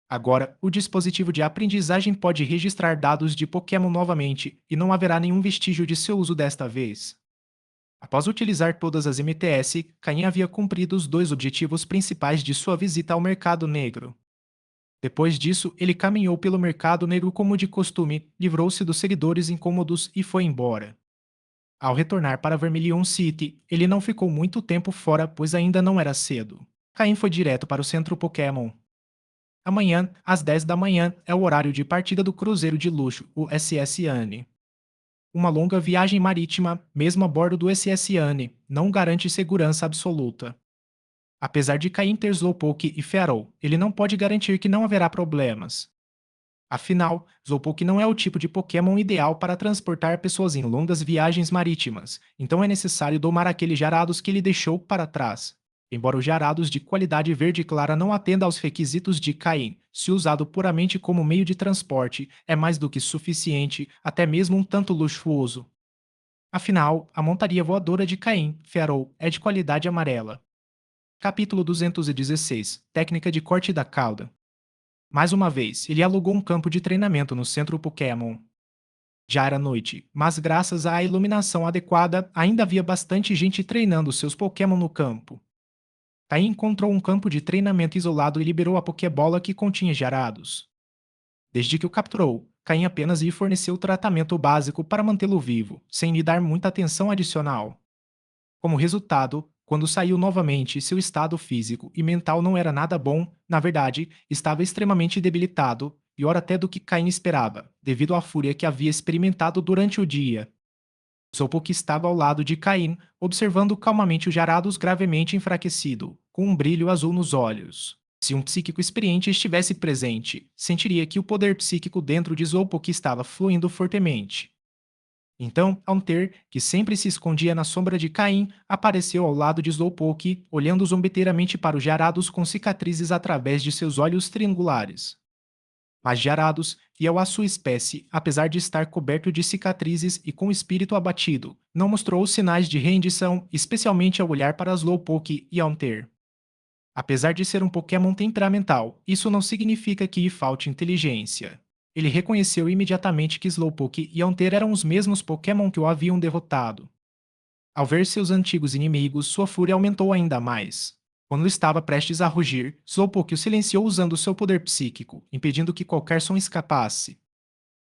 Agora, o dispositivo de aprendizagem pode registrar dados de Pokémon novamente e não haverá nenhum vestígio de seu uso desta vez. Após utilizar todas as MTS, Caim havia cumprido os 2 objetivos principais de sua visita ao mercado negro. Depois disso, ele caminhou pelo mercado negro como de costume, livrou-se dos seguidores incômodos e foi embora. Ao retornar para Vermilion City, ele não ficou muito tempo fora, pois ainda não era cedo. Caim foi direto para o centro Pokémon. Amanhã, às 10 da manhã, é o horário de partida do cruzeiro de luxo, o SS Anne. Uma longa viagem marítima, mesmo a bordo do SS Anne, não garante segurança absoluta. Apesar de Caim ter Slowpoke e Fearow, ele não pode garantir que não haverá problemas. Afinal, Slowpoke não é o tipo de Pokémon ideal para transportar pessoas em longas viagens marítimas, então é necessário domar aqueles Jarados que ele deixou para trás. Embora os Jarados de qualidade verde clara não atenda aos requisitos de Caim, se usado puramente como meio de transporte, é mais do que suficiente, até mesmo um tanto luxuoso. Afinal, a montaria voadora de Caim, Fearow, é de qualidade amarela. Capítulo 216 Técnica de corte da cauda. Mais uma vez, ele alugou um campo de treinamento no centro Pokémon. Já era noite, mas graças à iluminação adequada, ainda havia bastante gente treinando seus Pokémon no campo. Caim encontrou um campo de treinamento isolado e liberou a Pokébola que continha Jarados. Desde que o capturou, Caim apenas lhe forneceu o tratamento básico para mantê-lo vivo, sem lhe dar muita atenção adicional. Como resultado, quando saiu novamente, seu estado físico e mental não era nada bom, na verdade, estava extremamente debilitado, pior até do que Caim esperava, devido à fúria que havia experimentado durante o dia. Slowpoke estava ao lado de Caim, observando calmamente o Jarados gravemente enfraquecido, com um brilho azul nos olhos. Se um psíquico experiente estivesse presente, sentiria que o poder psíquico dentro de Slowpoke estava fluindo fortemente. Então, Aunter, que sempre se escondia na sombra de Caim, apareceu ao lado de Slowpoke, olhando zombeteiramente para os Jarados com cicatrizes através de seus olhos triangulares. Mas Jarados, fiel à sua espécie, apesar de estar coberto de cicatrizes e com o espírito abatido, não mostrou sinais de rendição, especialmente ao olhar para Slowpoke e Aunter. Apesar de ser um Pokémon temperamental, isso não significa que lhe falte inteligência. Ele reconheceu imediatamente que Slowpoke e Haunter eram os mesmos Pokémon que o haviam derrotado. Ao ver seus antigos inimigos, sua fúria aumentou ainda mais. Quando estava prestes a rugir, Slowpoke o silenciou usando seu poder psíquico, impedindo que qualquer som escapasse.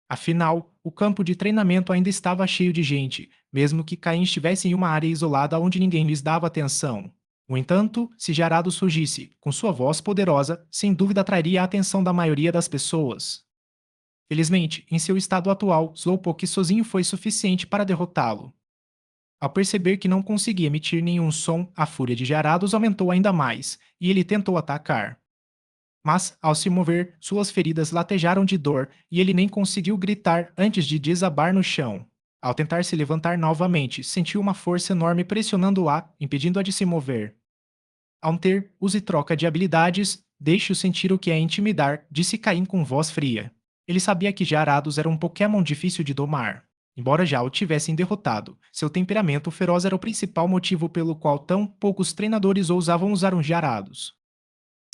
Afinal, o campo de treinamento ainda estava cheio de gente, mesmo que Caim estivesse em uma área isolada onde ninguém lhes dava atenção. No entanto, se Jarado surgisse, com sua voz poderosa, sem dúvida atrairia a atenção da maioria das pessoas. Felizmente, em seu estado atual, Slowpoke sozinho foi suficiente para derrotá-lo. Ao perceber que não conseguia emitir nenhum som, a fúria de Jarados aumentou ainda mais, e ele tentou atacar. Mas, ao se mover, suas feridas latejaram de dor e ele nem conseguiu gritar antes de desabar no chão. Ao tentar se levantar novamente, sentiu uma força enorme pressionando-a, impedindo-a de se mover. Haunter, use troca de habilidades, deixe-o sentir o que é intimidar, disse Caim com voz fria. Ele sabia que Jarados era um Pokémon difícil de domar. Embora já o tivessem derrotado, seu temperamento feroz era o principal motivo pelo qual tão poucos treinadores ousavam usar uns Jarados.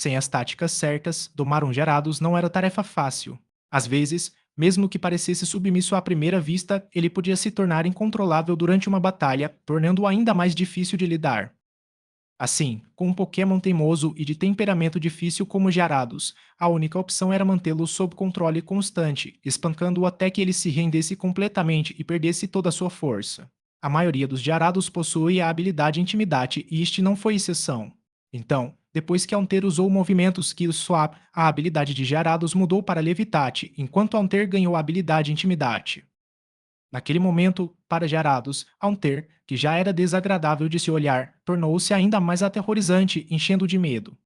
Sem as táticas certas, domar um Jarados não era tarefa fácil. Às vezes, mesmo que parecesse submisso à primeira vista, ele podia se tornar incontrolável durante uma batalha, tornando-o ainda mais difícil de lidar. Assim, com um Pokémon teimoso e de temperamento difícil como Jarados, a única opção era mantê-lo sob controle constante, espancando-o até que ele se rendesse completamente e perdesse toda a sua força. A maioria dos Jarados possui a habilidade Intimidate e este não foi exceção. Então, depois que Haunter usou movimentos Kill Swap, a habilidade de Jarados mudou para Levitate, enquanto Haunter ganhou a habilidade Intimidate. Naquele momento, para Jarados, Haunter, que já era desagradável de se olhar, tornou-se ainda mais aterrorizante, enchendo de medo.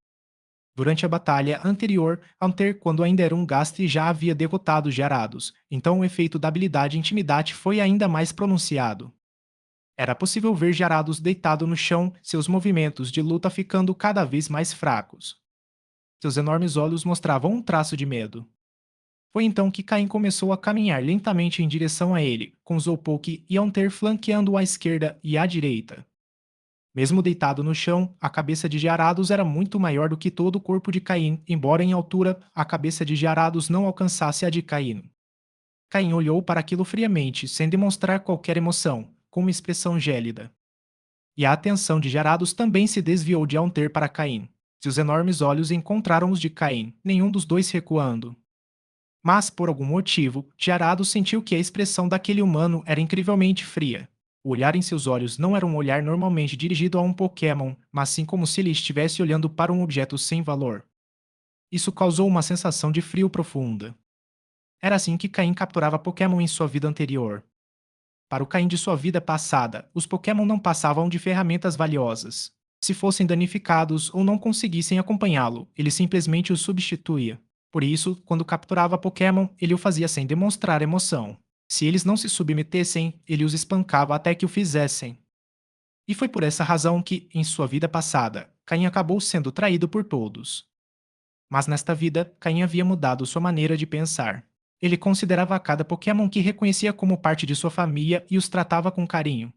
Durante a batalha anterior, Haunter, quando ainda era um Gastly, já havia derrotado Jarados, então o efeito da habilidade Intimidate foi ainda mais pronunciado. Era possível ver Jarados deitado no chão, seus movimentos de luta ficando cada vez mais fracos. Seus enormes olhos mostravam um traço de medo. Foi então que Caim começou a caminhar lentamente em direção a ele, com Slowpoke e Haunter flanqueando à esquerda e à direita. Mesmo deitado no chão, a cabeça de Jarados era muito maior do que todo o corpo de Caim, embora em altura a cabeça de Jarados não alcançasse a de Caim. Caim olhou para aquilo friamente, sem demonstrar qualquer emoção, com uma expressão gélida. E a atenção de Jarados também se desviou de Haunter para Caim. Seus enormes olhos encontraram os de Caim, nenhum dos dois recuando. Mas, por algum motivo, Jarados sentiu que a expressão daquele humano era incrivelmente fria. O olhar em seus olhos não era um olhar normalmente dirigido a um Pokémon, mas sim como se ele estivesse olhando para um objeto sem valor. Isso causou uma sensação de frio profunda. Era assim que Caim capturava Pokémon em sua vida anterior. Para o Caim de sua vida passada, os Pokémon não passavam de ferramentas valiosas. Se fossem danificados ou não conseguissem acompanhá-lo, ele simplesmente os substituía. Por isso, quando capturava Pokémon, ele o fazia sem demonstrar emoção. Se eles não se submetessem, ele os espancava até que o fizessem. E foi por essa razão que, em sua vida passada, Caim acabou sendo traído por todos. Mas nesta vida, Caim havia mudado sua maneira de pensar. Ele considerava cada Pokémon que reconhecia como parte de sua família e os tratava com carinho.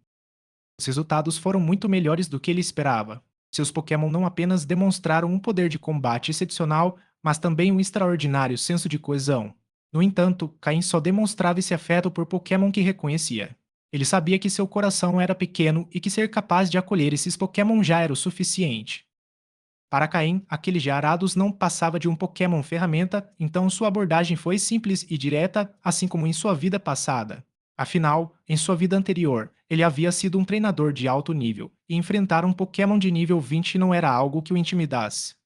Os resultados foram muito melhores do que ele esperava. Seus Pokémon não apenas demonstraram um poder de combate excepcional, mas também um extraordinário senso de coesão. No entanto, Caim só demonstrava esse afeto por Pokémon que reconhecia. Ele sabia que seu coração era pequeno e que ser capaz de acolher esses Pokémon já era o suficiente. Para Caim, aquele Jarados não passava de um Pokémon ferramenta, então sua abordagem foi simples e direta, assim como em sua vida passada. Afinal, em sua vida anterior, ele havia sido um treinador de alto nível, e enfrentar um Pokémon de nível 20 não era algo que o intimidasse.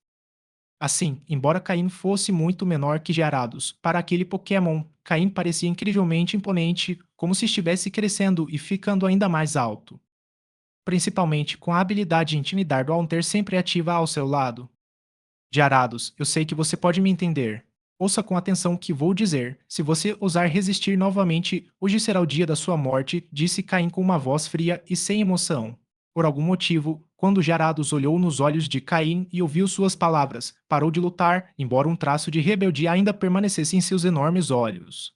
Assim, embora Caim fosse muito menor que Jarados, para aquele Pokémon, Caim parecia incrivelmente imponente, como se estivesse crescendo e ficando ainda mais alto. Principalmente com a habilidade de intimidar do Haunter sempre ativa ao seu lado. Jarados, eu sei que você pode me entender. Ouça com atenção o que vou dizer. Se você ousar resistir novamente, hoje será o dia da sua morte, disse Caim com uma voz fria e sem emoção. Por algum motivo, quando Jarados olhou nos olhos de Caim e ouviu suas palavras, parou de lutar, embora um traço de rebeldia ainda permanecesse em seus enormes olhos.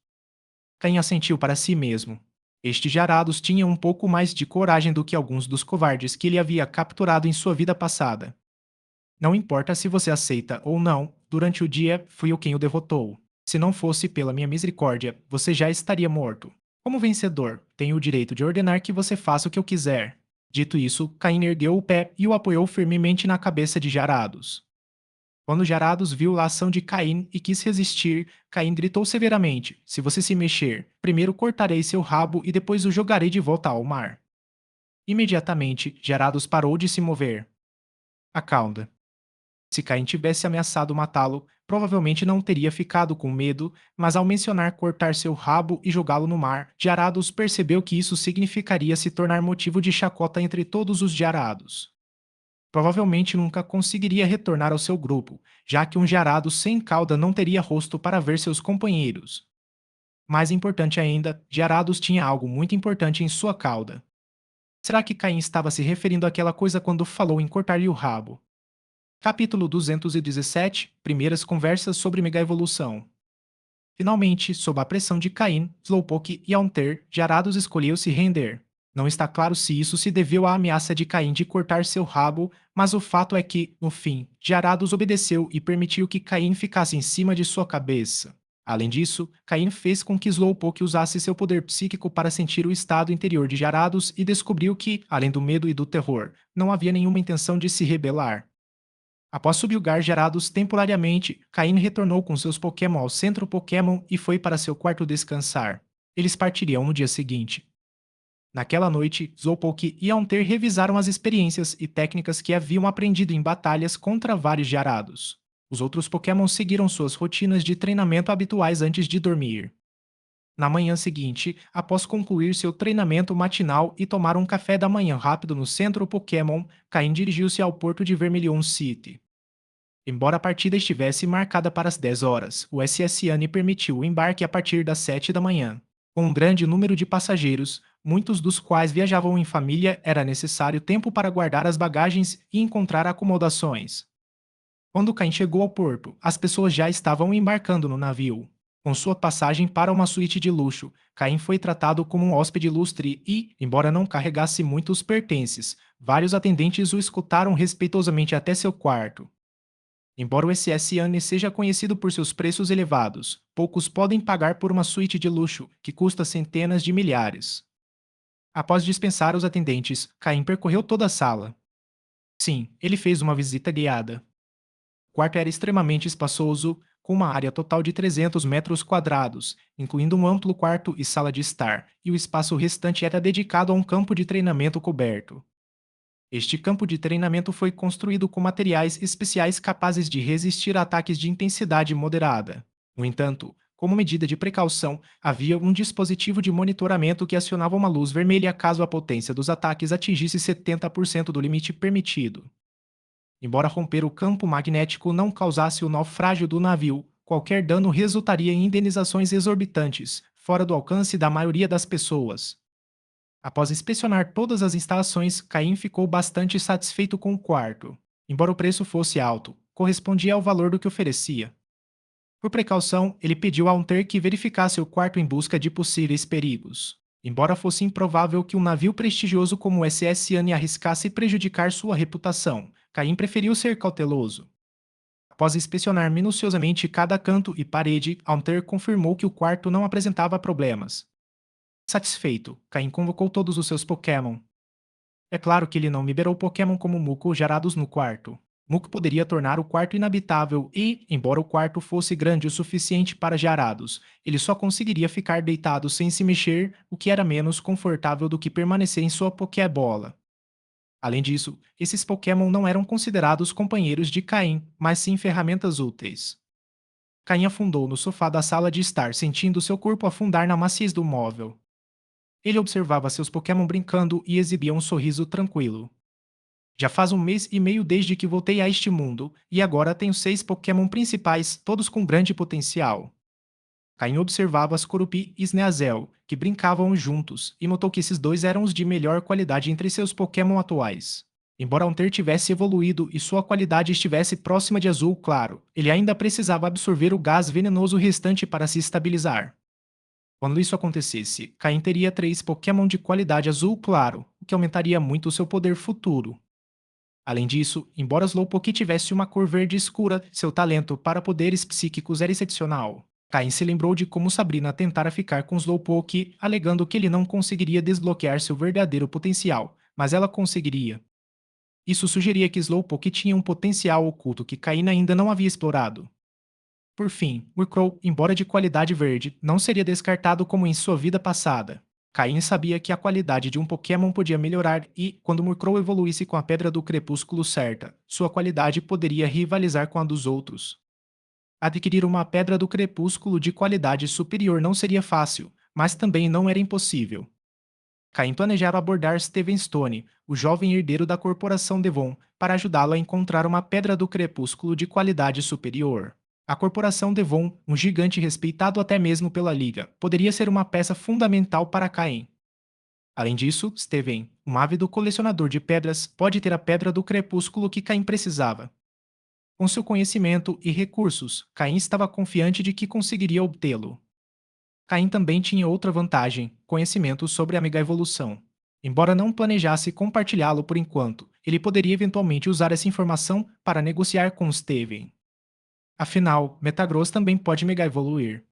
Caim assentiu para si mesmo. Este Jarados tinha um pouco mais de coragem do que alguns dos covardes que ele havia capturado em sua vida passada. Não importa se você aceita ou não, durante o dia fui eu quem o derrotou. Se não fosse pela minha misericórdia, você já estaria morto. Como vencedor, tenho o direito de ordenar que você faça o que eu quiser. Dito isso, Caim ergueu o pé e o apoiou firmemente na cabeça de Jarados. Quando Jarados viu a ação de Caim e quis resistir, Caim gritou severamente: Se você se mexer, primeiro cortarei seu rabo e depois o jogarei de volta ao mar. Imediatamente, Jarados parou de se mover. A cauda. Se Caim tivesse ameaçado matá-lo, provavelmente não teria ficado com medo, mas ao mencionar cortar seu rabo e jogá-lo no mar, Jarados percebeu que isso significaria se tornar motivo de chacota entre todos os Jarados. Provavelmente nunca conseguiria retornar ao seu grupo, já que um Jarado sem cauda não teria rosto para ver seus companheiros. Mais importante ainda, Jarados tinha algo muito importante em sua cauda. Será que Caim estava se referindo àquela coisa quando falou em cortar-lhe o rabo? Capítulo 217 Primeiras conversas sobre megaevolução. Finalmente, sob a pressão de Caim, Slowpoke e Aunter, Jarados escolheu se render. Não está claro se isso se deveu à ameaça de Caim de cortar seu rabo, mas o fato é que, no fim, Jarados obedeceu e permitiu que Caim ficasse em cima de sua cabeça. Além disso, Caim fez com que Slowpoke usasse seu poder psíquico para sentir o estado interior de Jarados e descobriu que, além do medo e do terror, não havia nenhuma intenção de se rebelar. Após subjugar Gyarados temporariamente, Caine retornou com seus Pokémon ao centro Pokémon e foi para seu quarto descansar. Eles partiriam no dia seguinte. Naquela noite, Slowpoke e Haunter revisaram as experiências e técnicas que haviam aprendido em batalhas contra vários Gyarados. Os outros Pokémon seguiram suas rotinas de treinamento habituais antes de dormir. Na manhã seguinte, após concluir seu treinamento matinal e tomar um café da manhã rápido no centro Pokémon, Caim dirigiu-se ao porto de Vermilion City. Embora a partida estivesse marcada para as 10 horas, o SSN permitiu o embarque a partir das 7 da manhã. Com um grande número de passageiros, muitos dos quais viajavam em família, era necessário tempo para guardar as bagagens e encontrar acomodações. Quando Caim chegou ao porto, as pessoas já estavam embarcando no navio. Com sua passagem para uma suíte de luxo, Caim foi tratado como um hóspede ilustre e, embora não carregasse muitos pertences, vários atendentes o escutaram respeitosamente até seu quarto. Embora o SSN seja conhecido por seus preços elevados, poucos podem pagar por uma suíte de luxo que custa centenas de milhares. Após dispensar os atendentes, Caim percorreu toda a sala. Sim, ele fez uma visita guiada. O quarto era extremamente espaçoso, com uma área total de 300 metros quadrados, incluindo um amplo quarto e sala de estar, e o espaço restante era dedicado a um campo de treinamento coberto. Este campo de treinamento foi construído com materiais especiais capazes de resistir a ataques de intensidade moderada. No entanto, como medida de precaução, havia um dispositivo de monitoramento que acionava uma luz vermelha caso a potência dos ataques atingisse 70% do limite permitido. Embora romper o campo magnético não causasse o naufrágio do navio, qualquer dano resultaria em indenizações exorbitantes, fora do alcance da maioria das pessoas. Após inspecionar todas as instalações, Caim ficou bastante satisfeito com o quarto. Embora o preço fosse alto, correspondia ao valor do que oferecia. Por precaução, ele pediu a Unter que verificasse o quarto em busca de possíveis perigos. Embora fosse improvável que um navio prestigioso como o SSN arriscasse prejudicar sua reputação, Caim preferiu ser cauteloso. Após inspecionar minuciosamente cada canto e parede, Unter confirmou que o quarto não apresentava problemas. Satisfeito, Caim convocou todos os seus Pokémon. É claro que ele não liberou Pokémon como Muco gerados no quarto. Muco poderia tornar o quarto inabitável e, embora o quarto fosse grande o suficiente para Jarados, ele só conseguiria ficar deitado sem se mexer, o que era menos confortável do que permanecer em sua Pokébola. Além disso, esses Pokémon não eram considerados companheiros de Caim, mas sim ferramentas úteis. Caim afundou no sofá da sala de estar, sentindo seu corpo afundar na maciez do móvel. Ele observava seus Pokémon brincando e exibia um sorriso tranquilo. Já faz um mês e meio desde que voltei a este mundo, e agora tenho 6 Pokémon principais, todos com grande potencial. Caim observava as Corupi e Sneasel, que brincavam juntos, e notou que esses dois eram os de melhor qualidade entre seus Pokémon atuais. Embora Haunter tivesse evoluído e sua qualidade estivesse próxima de Azul Claro, ele ainda precisava absorver o gás venenoso restante para se estabilizar. Quando isso acontecesse, Caim teria 3 Pokémon de qualidade Azul Claro, o que aumentaria muito o seu poder futuro. Além disso, embora Slowpoke tivesse uma cor verde escura, seu talento para poderes psíquicos era excepcional. Cain se lembrou de como Sabrina tentara ficar com Slowpoke, alegando que ele não conseguiria desbloquear seu verdadeiro potencial, mas ela conseguiria. Isso sugeria que Slowpoke tinha um potencial oculto que Cain ainda não havia explorado. Por fim, Murkrow, embora de qualidade verde, não seria descartado como em sua vida passada. Caim sabia que a qualidade de um Pokémon podia melhorar e, quando Murkrow evoluísse com a Pedra do Crepúsculo certa, sua qualidade poderia rivalizar com a dos outros. Adquirir uma Pedra do Crepúsculo de qualidade superior não seria fácil, mas também não era impossível. Caim planejava abordar Steven Stone, o jovem herdeiro da Corporação Devon, para ajudá-lo a encontrar uma Pedra do Crepúsculo de qualidade superior. A Corporação Devon, um gigante respeitado até mesmo pela Liga, poderia ser uma peça fundamental para Caim. Além disso, Steven, um ávido colecionador de pedras, pode ter a Pedra do Crepúsculo que Caim precisava. Com seu conhecimento e recursos, Caim estava confiante de que conseguiria obtê-lo. Caim também tinha outra vantagem: conhecimento sobre a mega-evolução. Embora não planejasse compartilhá-lo por enquanto, ele poderia eventualmente usar essa informação para negociar com Steven. Afinal, Metagross também pode mega-evoluir.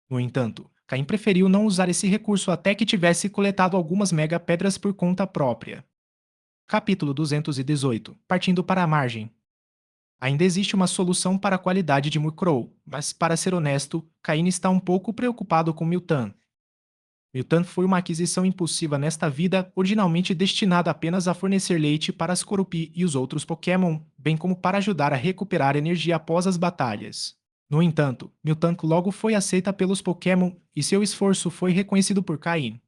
No entanto, Caim preferiu não usar esse recurso até que tivesse coletado algumas mega-pedras por conta própria. Capítulo 218. Partindo para a margem. Ainda existe uma solução para a qualidade de Murkrow, mas, para ser honesto, Caine está um pouco preocupado com Miltank. Miltank foi uma aquisição impulsiva nesta vida, originalmente destinada apenas a fornecer leite para as Corupi e os outros Pokémon, bem como para ajudar a recuperar energia após as batalhas. No entanto, Miltank logo foi aceita pelos Pokémon e seu esforço foi reconhecido por Caine.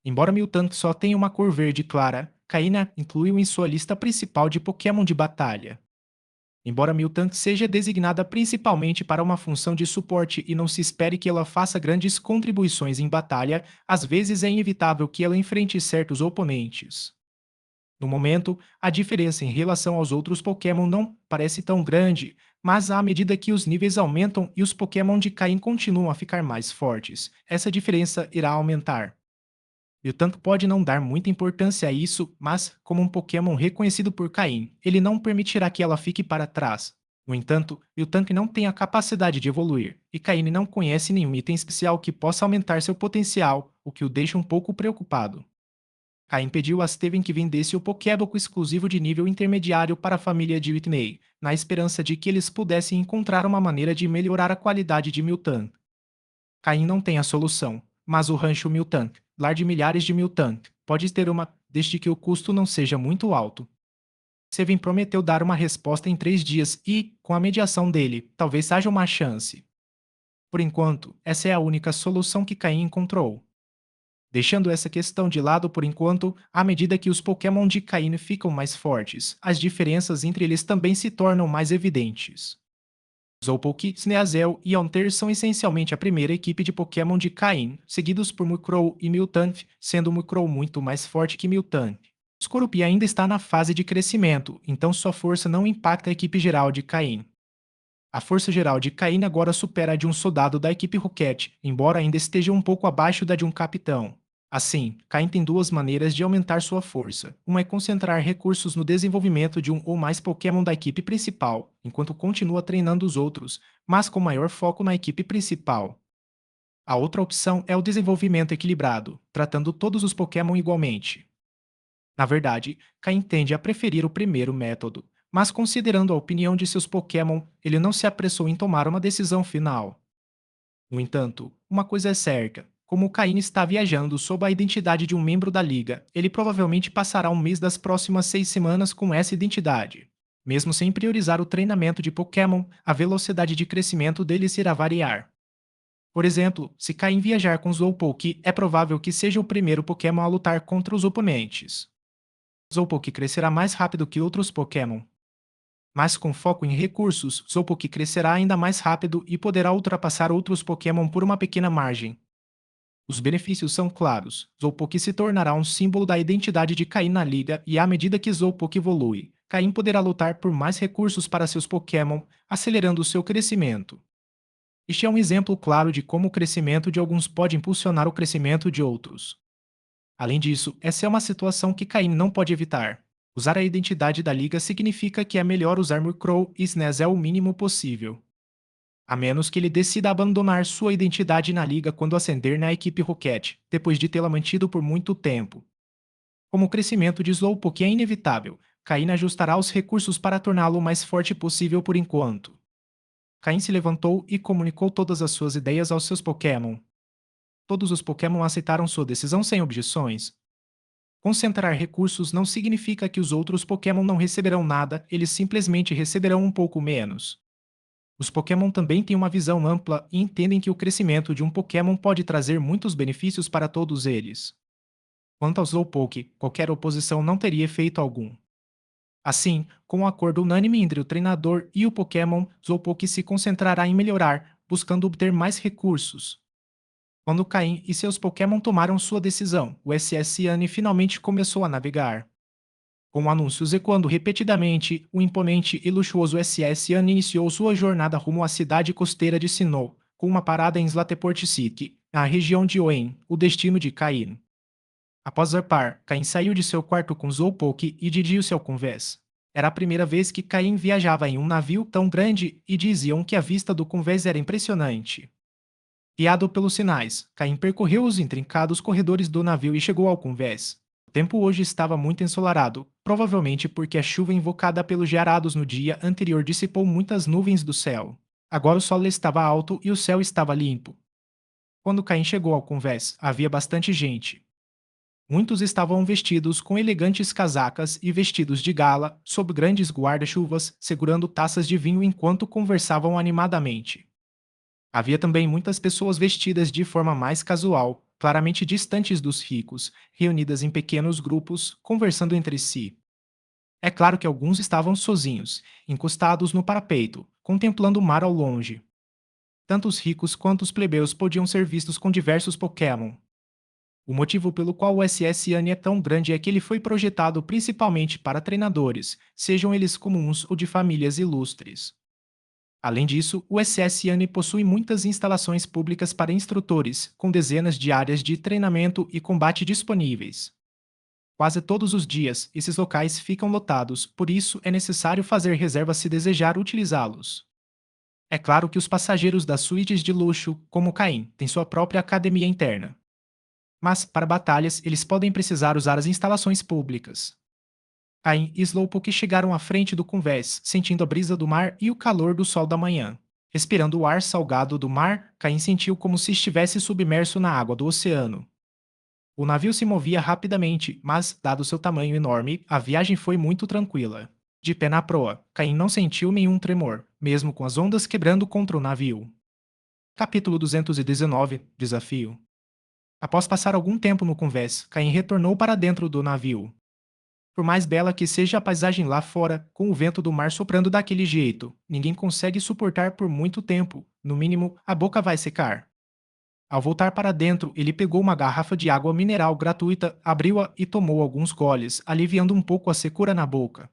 Embora Miltank só tenha uma cor verde clara, Caine incluiu em sua lista principal de Pokémon de batalha. Embora Miltank seja designada principalmente para uma função de suporte e não se espere que ela faça grandes contribuições em batalha, às vezes é inevitável que ela enfrente certos oponentes. No momento, a diferença em relação aos outros Pokémon não parece tão grande, mas à medida que os níveis aumentam e os Pokémon de Caim continuam a ficar mais fortes, essa diferença irá aumentar. Miltank pode não dar muita importância a isso, mas, como um Pokémon reconhecido por Caim, ele não permitirá que ela fique para trás. No entanto, Miltank não tem a capacidade de evoluir, e Caine não conhece nenhum item especial que possa aumentar seu potencial, o que o deixa um pouco preocupado. Caim pediu a Steven que vendesse o Pokébook exclusivo de nível intermediário para a família de Whitney, na esperança de que eles pudessem encontrar uma maneira de melhorar a qualidade de Miltank. Caim não tem a solução, mas o rancho Miltank, lar de milhares de Miltank, pode ter uma, desde que o custo não seja muito alto. Seven prometeu dar uma resposta em 3 dias e, com a mediação dele, talvez haja uma chance. Por enquanto, essa é a única solução que Caim encontrou. Deixando essa questão de lado por enquanto, à medida que os Pokémon de Caim ficam mais fortes, as diferenças entre eles também se tornam mais evidentes. Slowpoke, Sneasel e Haunter são essencialmente a primeira equipe de Pokémon de Caim, seguidos por Murkrow e Miltank, sendo Murkrow muito mais forte que Miltank. Skorupi ainda está na fase de crescimento, então sua força não impacta a equipe geral de Caim. A força geral de Caim agora supera a de um soldado da equipe Rocket, embora ainda esteja um pouco abaixo da de um capitão. Assim, Caim tem duas maneiras de aumentar sua força. Uma é concentrar recursos no desenvolvimento de um ou mais Pokémon da equipe principal, enquanto continua treinando os outros, mas com maior foco na equipe principal. A outra opção é o desenvolvimento equilibrado, tratando todos os Pokémon igualmente. Na verdade, Caim tende a preferir o primeiro método, mas considerando a opinião de seus Pokémon, ele não se apressou em tomar uma decisão final. No entanto, uma coisa é certa: como Caine está viajando sob a identidade de um membro da Liga, ele provavelmente passará um mês das próximas 6 semanas com essa identidade. Mesmo sem priorizar o treinamento de Pokémon, a velocidade de crescimento deles irá variar. Por exemplo, se Caim viajar com Slowpoke, é provável que seja o primeiro Pokémon a lutar contra os oponentes. Slowpoke crescerá mais rápido que outros Pokémon. Mas com foco em recursos, Slowpoke crescerá ainda mais rápido e poderá ultrapassar outros Pokémon por uma pequena margem. Os benefícios são claros. Slowpoke se tornará um símbolo da identidade de Caim na liga e à medida que Slowpoke evolui, Caim poderá lutar por mais recursos para seus Pokémon, acelerando seu crescimento. Este é um exemplo claro de como o crescimento de alguns pode impulsionar o crescimento de outros. Além disso, essa é uma situação que Caim não pode evitar. Usar a identidade da liga significa que é melhor usar Murkrow e Sneasel o mínimo possível. A menos que ele decida abandonar sua identidade na liga quando ascender na equipe Rocket, depois de tê-la mantido por muito tempo. Como o crescimento de Slowpoke é inevitável, Caim ajustará os recursos para torná-lo o mais forte possível por enquanto. Caim se levantou e comunicou todas as suas ideias aos seus Pokémon. Todos os Pokémon aceitaram sua decisão sem objeções. Concentrar recursos não significa que os outros Pokémon não receberão nada, eles simplesmente receberão um pouco menos. Os Pokémon também têm uma visão ampla e entendem que o crescimento de um Pokémon pode trazer muitos benefícios para todos eles. Quanto ao Slowpoke, qualquer oposição não teria efeito algum. Assim, com um acordo unânime entre o treinador e o Pokémon, Slowpoke se concentrará em melhorar, buscando obter mais recursos. Quando Caim e seus Pokémon tomaram sua decisão, o SS Yane finalmente começou a navegar. Com anúncios ecoando repetidamente, o imponente e luxuoso SS Yane iniciou sua jornada rumo à cidade costeira de Sinnoh, com uma parada em Slateport City, na região de Oen, o destino de Caim. Após zarpar, Caim saiu de seu quarto com Slowpoke e dirigiu-se ao convés. Era a primeira vez que Caim viajava em um navio tão grande e diziam que a vista do convés era impressionante. Guiado pelos sinais, Caim percorreu os intrincados corredores do navio e chegou ao convés. O tempo hoje estava muito ensolarado, provavelmente porque a chuva invocada pelos gearados no dia anterior dissipou muitas nuvens do céu. Agora o sol estava alto e o céu estava limpo. Quando Caim chegou ao convés, havia bastante gente. Muitos estavam vestidos com elegantes casacas e vestidos de gala, sob grandes guarda-chuvas, segurando taças de vinho enquanto conversavam animadamente. Havia também muitas pessoas vestidas de forma mais casual, claramente distantes dos ricos, reunidas em pequenos grupos, conversando entre si. É claro que alguns estavam sozinhos, encostados no parapeito, contemplando o mar ao longe. Tanto os ricos quanto os plebeus podiam ser vistos com diversos Pokémon. O motivo pelo qual o SS Yane é tão grande é que ele foi projetado principalmente para treinadores, sejam eles comuns ou de famílias ilustres. Além disso, o SS Yane possui muitas instalações públicas para instrutores, com dezenas de áreas de treinamento e combate disponíveis. Quase todos os dias, esses locais ficam lotados, por isso é necessário fazer reserva se desejar utilizá-los. É claro que os passageiros das suítes de luxo, como Caim, têm sua própria academia interna. Mas, para batalhas, eles podem precisar usar as instalações públicas. Caim e Slowpoke chegaram à frente do convés, sentindo a brisa do mar e o calor do sol da manhã. Respirando o ar salgado do mar, Caim sentiu como se estivesse submerso na água do oceano. O navio se movia rapidamente, mas, dado seu tamanho enorme, a viagem foi muito tranquila. De pé na proa, Caim não sentiu nenhum tremor, mesmo com as ondas quebrando contra o navio. Capítulo 219 Desafio. Após passar algum tempo no convés, Caim retornou para dentro do navio. Por mais bela que seja a paisagem lá fora, com o vento do mar soprando daquele jeito, ninguém consegue suportar por muito tempo, no mínimo, a boca vai secar. Ao voltar para dentro, ele pegou uma garrafa de água mineral gratuita, abriu-a e tomou alguns goles, aliviando um pouco a secura na boca.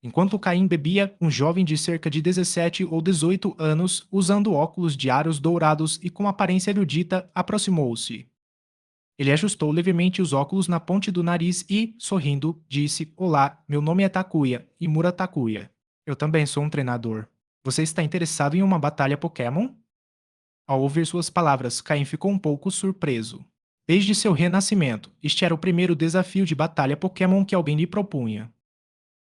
Enquanto Caim bebia, um jovem de cerca de 17 ou 18 anos, usando óculos de aros dourados e com aparência erudita, aproximou-se. Ele ajustou levemente os óculos na ponte do nariz e, sorrindo, disse: Olá, meu nome é Takuya, Imura Takuya. Eu também sou um treinador. Você está interessado em uma batalha Pokémon? Ao ouvir suas palavras, Caim ficou um pouco surpreso. Desde seu renascimento, este era o primeiro desafio de batalha Pokémon que alguém lhe propunha.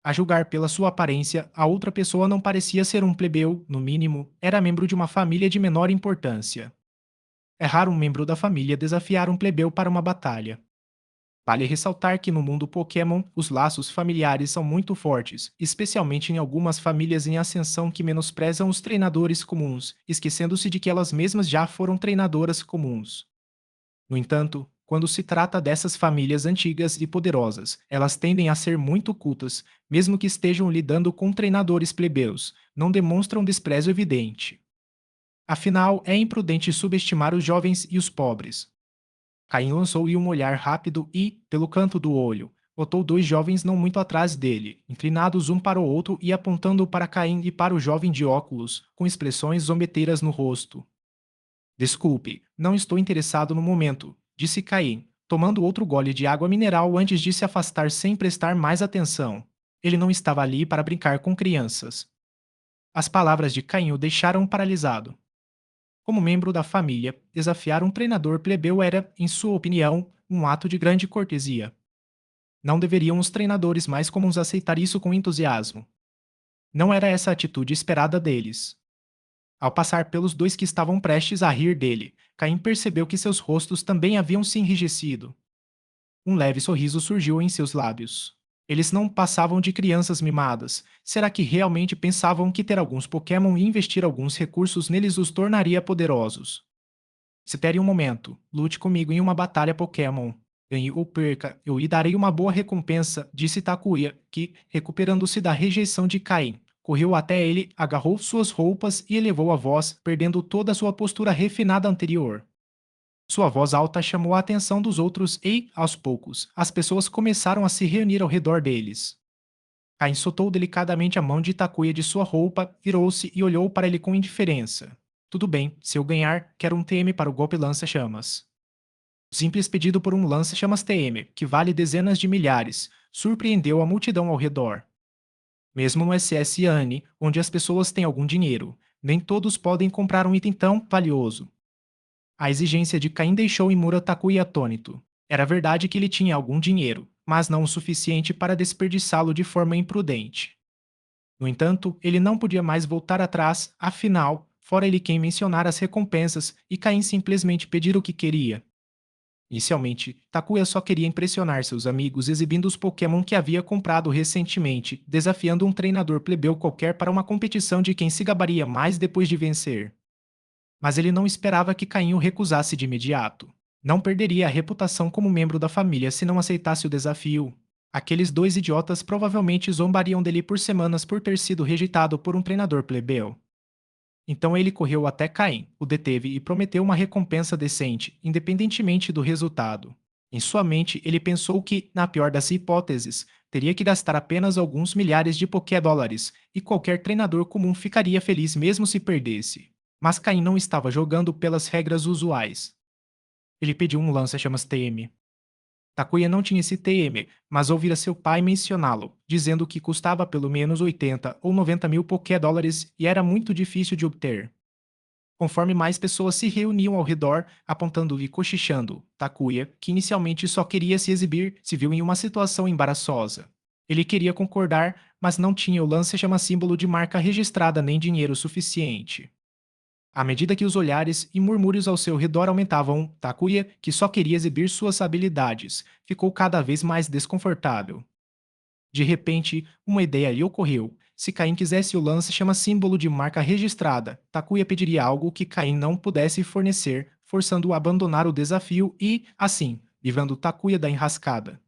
A julgar pela sua aparência, a outra pessoa não parecia ser um plebeu, no mínimo, era membro de uma família de menor importância. É raro um membro da família desafiar um plebeu para uma batalha. Vale ressaltar que no mundo Pokémon, os laços familiares são muito fortes, especialmente em algumas famílias em ascensão que menosprezam os treinadores comuns, esquecendo-se de que elas mesmas já foram treinadoras comuns. No entanto, Quando se trata dessas famílias antigas e poderosas, elas tendem a ser muito cultas, mesmo que estejam lidando com treinadores plebeus, não demonstram desprezo evidente. Afinal, é imprudente subestimar os jovens e os pobres. Caim lançou-lhe um olhar rápido e, pelo canto do olho, notou dois jovens não muito atrás dele, inclinados um para o outro e apontando para Caim e para o jovem de óculos, com expressões zombeteiras no rosto. Desculpe, não estou interessado no momento, disse Caim, tomando outro gole de água mineral antes de se afastar sem prestar mais atenção. Ele não estava ali para brincar com crianças. As palavras de Caim o deixaram paralisado. Como membro da família, desafiar um treinador plebeu era, em sua opinião, um ato de grande cortesia. Não deveriam os treinadores mais comuns aceitar isso com entusiasmo. Não era essa a atitude esperada deles. Ao passar pelos dois que estavam prestes a rir dele, Caim percebeu que seus rostos também haviam se enrijecido. Um leve sorriso surgiu em seus lábios. Eles não passavam de crianças mimadas. Será que realmente pensavam que ter alguns Pokémon e investir alguns recursos neles os tornaria poderosos? Espere um momento. Lute comigo em uma batalha Pokémon. Ganhe ou perca, eu lhe darei uma boa recompensa, disse Takuya, que, recuperando-se da rejeição de Caim, correu até ele, agarrou suas roupas e elevou a voz, perdendo toda a sua postura refinada anterior. Sua voz alta chamou a atenção dos outros e, aos poucos, as pessoas começaram a se reunir ao redor deles. Caim soltou delicadamente a mão de Takuya de sua roupa, virou-se e olhou para ele com indiferença. Tudo bem, se eu ganhar, quero um TM para o golpe lança-chamas. O simples pedido por um lança-chamas TM, que vale dezenas de milhares, surpreendeu a multidão ao redor. Mesmo no SS Anne, onde as pessoas têm algum dinheiro, nem todos podem comprar um item tão valioso. A exigência de Caim deixou Imura Takuya atônito. Era verdade que ele tinha algum dinheiro, mas não o suficiente para desperdiçá-lo de forma imprudente. No entanto, ele não podia mais voltar atrás, afinal, fora ele quem mencionar as recompensas e Caim simplesmente pedir o que queria. Inicialmente, Takuya só queria impressionar seus amigos exibindo os Pokémon que havia comprado recentemente, desafiando um treinador plebeu qualquer para uma competição de quem se gabaria mais depois de vencer. Mas ele não esperava que Caim o recusasse de imediato. Não perderia a reputação como membro da família se não aceitasse o desafio. Aqueles dois idiotas provavelmente zombariam dele por semanas por ter sido rejeitado por um treinador plebeu. Então ele correu até Caim, o deteve e prometeu uma recompensa decente, independentemente do resultado. Em sua mente, ele pensou que, na pior das hipóteses, teria que gastar apenas alguns milhares de Poké-dólares, e qualquer treinador comum ficaria feliz mesmo se perdesse. Mas Caim não estava jogando pelas regras usuais. Ele pediu um lança-chamas TM. Takuya não tinha esse TM, mas ouvira seu pai mencioná-lo, dizendo que custava pelo menos 80 ou 90 mil Poké-dólares e era muito difícil de obter. Conforme mais pessoas se reuniam ao redor, apontando e cochichando, Takuya, que inicialmente só queria se exibir, se viu em uma situação embaraçosa. Ele queria concordar, mas não tinha o lança-chama símbolo de marca registrada nem dinheiro suficiente. À medida que os olhares e murmúrios ao seu redor aumentavam, Takuya, que só queria exibir suas habilidades, ficou cada vez mais desconfortável. De repente, uma ideia lhe ocorreu. Se Caim quisesse o lança-chama símbolo de marca registrada, Takuya pediria algo que Caim não pudesse fornecer, forçando-o a abandonar o desafio e, assim, livrando Takuya da enrascada.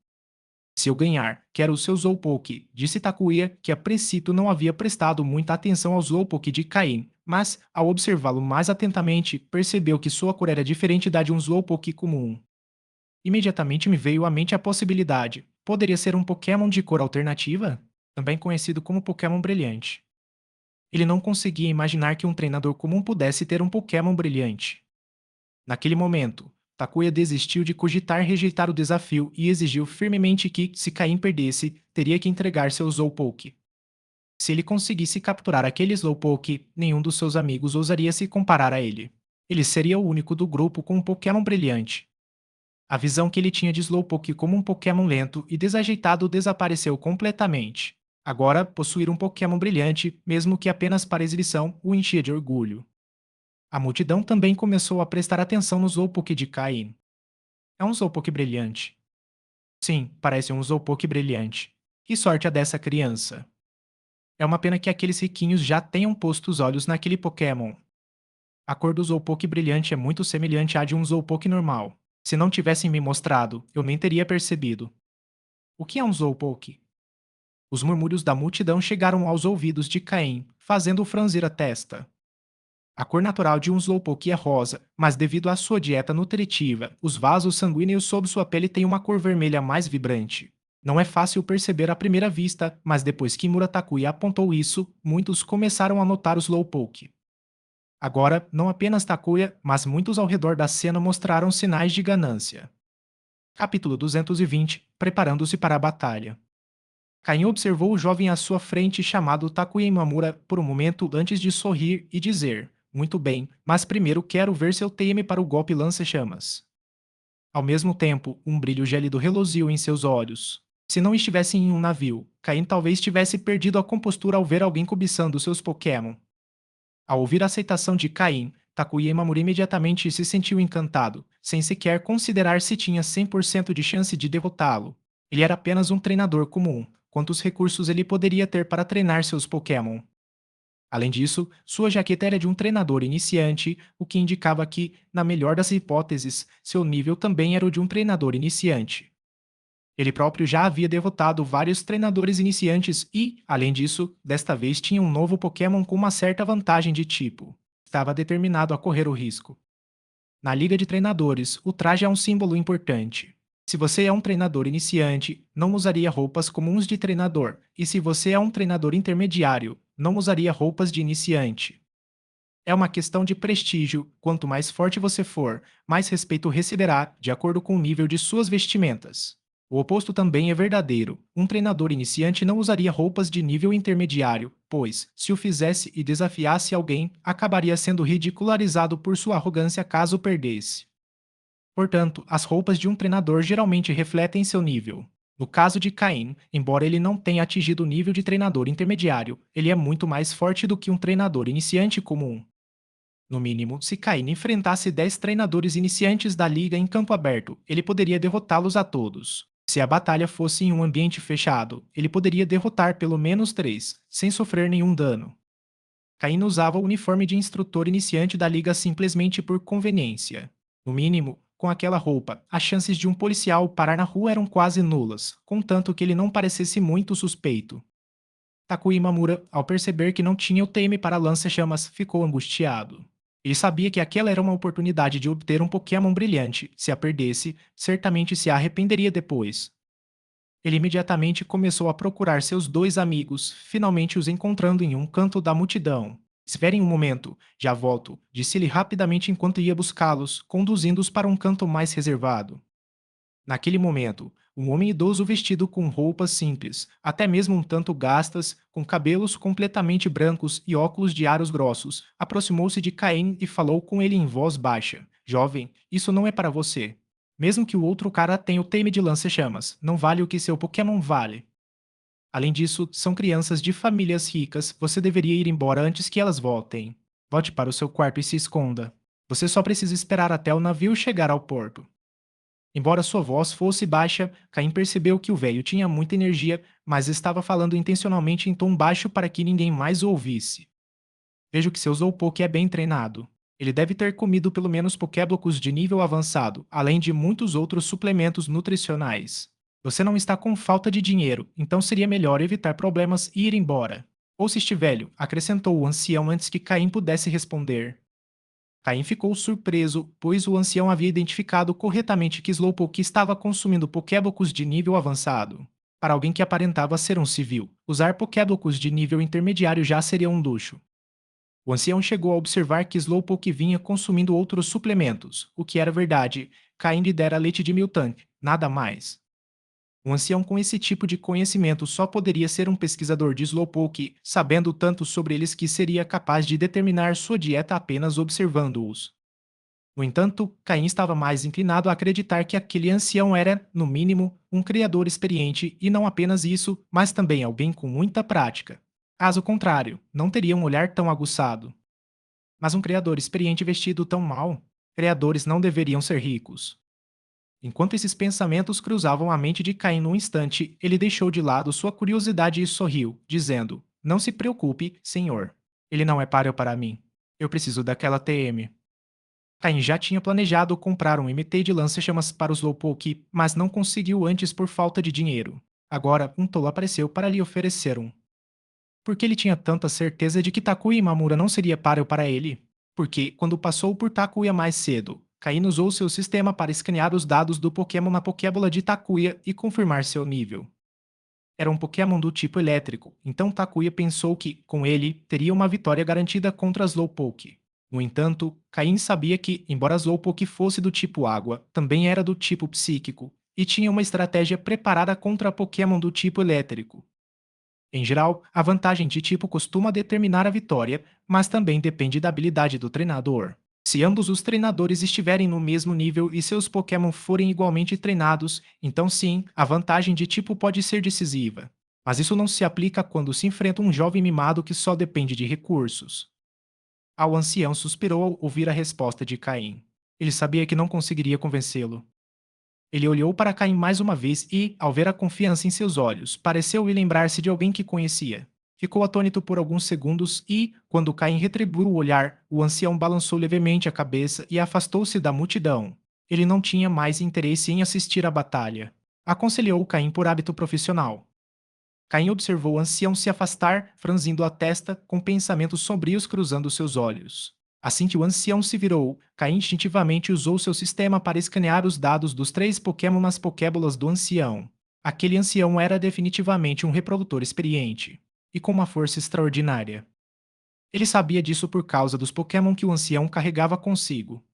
Se eu ganhar, quero o seu Slowpoke, disse Takuya, que a princípio não havia prestado muita atenção ao Slowpoke de Caim, mas, ao observá-lo mais atentamente, percebeu que sua cor era diferente da de um Slowpoke comum. Imediatamente me veio à mente a possibilidade. Poderia ser um Pokémon de cor alternativa? Também conhecido como Pokémon brilhante. Ele não conseguia imaginar que um treinador comum pudesse ter um Pokémon brilhante. Naquele momento, Takuya desistiu de cogitar rejeitar o desafio e exigiu firmemente que, se Caim perdesse, teria que entregar seu Slowpoke. Se ele conseguisse capturar aquele Slowpoke, nenhum dos seus amigos ousaria se comparar a ele. Ele seria o único do grupo com um Pokémon brilhante. A visão que ele tinha de Slowpoke como um Pokémon lento e desajeitado desapareceu completamente. Agora, possuir um Pokémon brilhante, mesmo que apenas para exibição, o enchia de orgulho. A multidão também começou a prestar atenção no Slowpoke de Caim. É um Slowpoke brilhante. Sim, parece um Slowpoke brilhante. Que sorte a dessa criança. É uma pena que aqueles riquinhos já tenham posto os olhos naquele Pokémon. A cor do Slowpoke brilhante é muito semelhante à de um Slowpoke normal. Se não tivessem me mostrado, eu nem teria percebido. O que é um Zolpoke? Os murmúrios da multidão chegaram aos ouvidos de Caim, fazendo-o franzir a testa. A cor natural de um Slowpoke é rosa, mas devido à sua dieta nutritiva, os vasos sanguíneos sob sua pele têm uma cor vermelha mais vibrante. Não é fácil perceber à primeira vista, mas depois que Muratakuya apontou isso, muitos começaram a notar o Slowpoke. Agora, não apenas Takuya, mas muitos ao redor da cena mostraram sinais de ganância. Capítulo 220 Preparando-se para a batalha. Caim observou o jovem à sua frente chamado Takuya Imamura por um momento antes de sorrir e dizer: Muito bem, mas primeiro quero ver seu TM para o golpe lança-chamas. Ao mesmo tempo, um brilho gélido reluziu em seus olhos. Se não estivesse em um navio, Caim talvez tivesse perdido a compostura ao ver alguém cobiçando seus Pokémon. Ao ouvir a aceitação de Caim, Takuya Imamura imediatamente se sentiu encantado, sem sequer considerar se tinha 100% de chance de derrotá-lo. Ele era apenas um treinador comum. Quantos recursos ele poderia ter para treinar seus Pokémon? Além disso, sua jaqueta era de um treinador iniciante, o que indicava que, na melhor das hipóteses, seu nível também era o de um treinador iniciante. Ele próprio já havia derrotado vários treinadores iniciantes e, além disso, desta vez tinha um novo Pokémon com uma certa vantagem de tipo. Estava determinado a correr o risco. Na liga de treinadores, o traje é um símbolo importante. Se você é um treinador iniciante, não usaria roupas comuns de treinador, e se você é um treinador intermediário, não usaria roupas de iniciante. É uma questão de prestígio, quanto mais forte você for, mais respeito receberá, de acordo com o nível de suas vestimentas. O oposto também é verdadeiro. Um treinador iniciante não usaria roupas de nível intermediário, pois, se o fizesse e desafiasse alguém, acabaria sendo ridicularizado por sua arrogância caso perdesse. Portanto, as roupas de um treinador geralmente refletem seu nível. No caso de Cain, embora ele não tenha atingido o nível de treinador intermediário, ele é muito mais forte do que um treinador iniciante comum. No mínimo, se Cain enfrentasse 10 treinadores iniciantes da liga em campo aberto, ele poderia derrotá-los a todos. Se a batalha fosse em um ambiente fechado, ele poderia derrotar pelo menos 3, sem sofrer nenhum dano. Cain usava o uniforme de instrutor iniciante da liga simplesmente por conveniência. No mínimo, com aquela roupa, as chances de um policial parar na rua eram quase nulas, contanto que ele não parecesse muito suspeito. Takuya Imamura, ao perceber que não tinha o TM para lança-chamas, ficou angustiado. Ele sabia que aquela era uma oportunidade de obter um Pokémon brilhante. Se a perdesse, certamente se arrependeria depois. Ele imediatamente começou a procurar seus dois amigos, finalmente os encontrando em um canto da multidão. Esperem um momento, já volto, disse-lhe rapidamente enquanto ia buscá-los, conduzindo-os para um canto mais reservado. Naquele momento, um homem idoso vestido com roupas simples, até mesmo um tanto gastas, com cabelos completamente brancos e óculos de aros grossos, aproximou-se de Caim e falou com ele em voz baixa: Jovem, isso não é para você. Mesmo que o outro cara tenha o time de lança-chamas, não vale o que seu Pokémon vale. Além disso, são crianças de famílias ricas, você deveria ir embora antes que elas voltem. Volte para o seu quarto e se esconda. Você só precisa esperar até o navio chegar ao porto. Embora sua voz fosse baixa, Caim percebeu que o velho tinha muita energia, mas estava falando intencionalmente em tom baixo para que ninguém mais o ouvisse. Vejo que seu Slowpoke é bem treinado. Ele deve ter comido pelo menos Pokéblocos de nível avançado, além de muitos outros suplementos nutricionais. Você não está com falta de dinheiro, então seria melhor evitar problemas e ir embora. Ouça este velho, acrescentou o ancião antes que Caim pudesse responder. Caim ficou surpreso, pois o ancião havia identificado corretamente que Slowpoke estava consumindo Pokébocos de nível avançado. Para alguém que aparentava ser um civil, usar Pokébocos de nível intermediário já seria um luxo. O ancião chegou a observar que Slowpoke vinha consumindo outros suplementos, o que era verdade. Caim lhe dera leite de Miltank, nada mais. Um ancião com esse tipo de conhecimento só poderia ser um pesquisador de Slowpoke, sabendo tanto sobre eles que seria capaz de determinar sua dieta apenas observando-os. No entanto, Caim estava mais inclinado a acreditar que aquele ancião era, no mínimo, um criador experiente e não apenas isso, mas também alguém com muita prática. Caso contrário, não teria um olhar tão aguçado. Mas um criador experiente vestido tão mal? Criadores não deveriam ser ricos. Enquanto esses pensamentos cruzavam a mente de Caim num instante, ele deixou de lado sua curiosidade e sorriu, dizendo: Não se preocupe, senhor. Ele não é páreo para mim. Eu preciso daquela TM. Caim já tinha planejado comprar um MT de lança-chamas para o Slowpoke, mas não conseguiu antes por falta de dinheiro. Agora, um tolo apareceu para lhe oferecer um. Por que ele tinha tanta certeza de que Takuya Imamura não seria páreo para ele? Porque, quando passou por Takuya mais cedo, Caim usou seu sistema para escanear os dados do Pokémon na Pokébola de Takuya e confirmar seu nível. Era um Pokémon do tipo elétrico, então Takuya pensou que, com ele, teria uma vitória garantida contra Slowpoke. No entanto, Caim sabia que, embora Slowpoke fosse do tipo água, também era do tipo psíquico, e tinha uma estratégia preparada contra Pokémon do tipo elétrico. Em geral, a vantagem de tipo costuma determinar a vitória, mas também depende da habilidade do treinador. Se ambos os treinadores estiverem no mesmo nível e seus Pokémon forem igualmente treinados, então sim, a vantagem de tipo pode ser decisiva. Mas isso não se aplica quando se enfrenta um jovem mimado que só depende de recursos. Ao ancião suspirou ao ouvir a resposta de Caim. Ele sabia que não conseguiria convencê-lo. Ele olhou para Caim mais uma vez e, ao ver a confiança em seus olhos, pareceu-lhe lembrar-se de alguém que conhecia. Ficou atônito por alguns segundos e, quando Caim retribuiu o olhar, o ancião balançou levemente a cabeça e afastou-se da multidão. Ele não tinha mais interesse em assistir à batalha. Aconselhou Caim por hábito profissional. Caim observou o ancião se afastar, franzindo a testa, com pensamentos sombrios cruzando seus olhos. Assim que o ancião se virou, Caim instintivamente usou seu sistema para escanear os dados dos 3 Pokémon nas Pokébolas do ancião. Aquele ancião era definitivamente um reprodutor experiente, e com uma força extraordinária. Ele sabia disso por causa dos Pokémon que o ancião carregava consigo.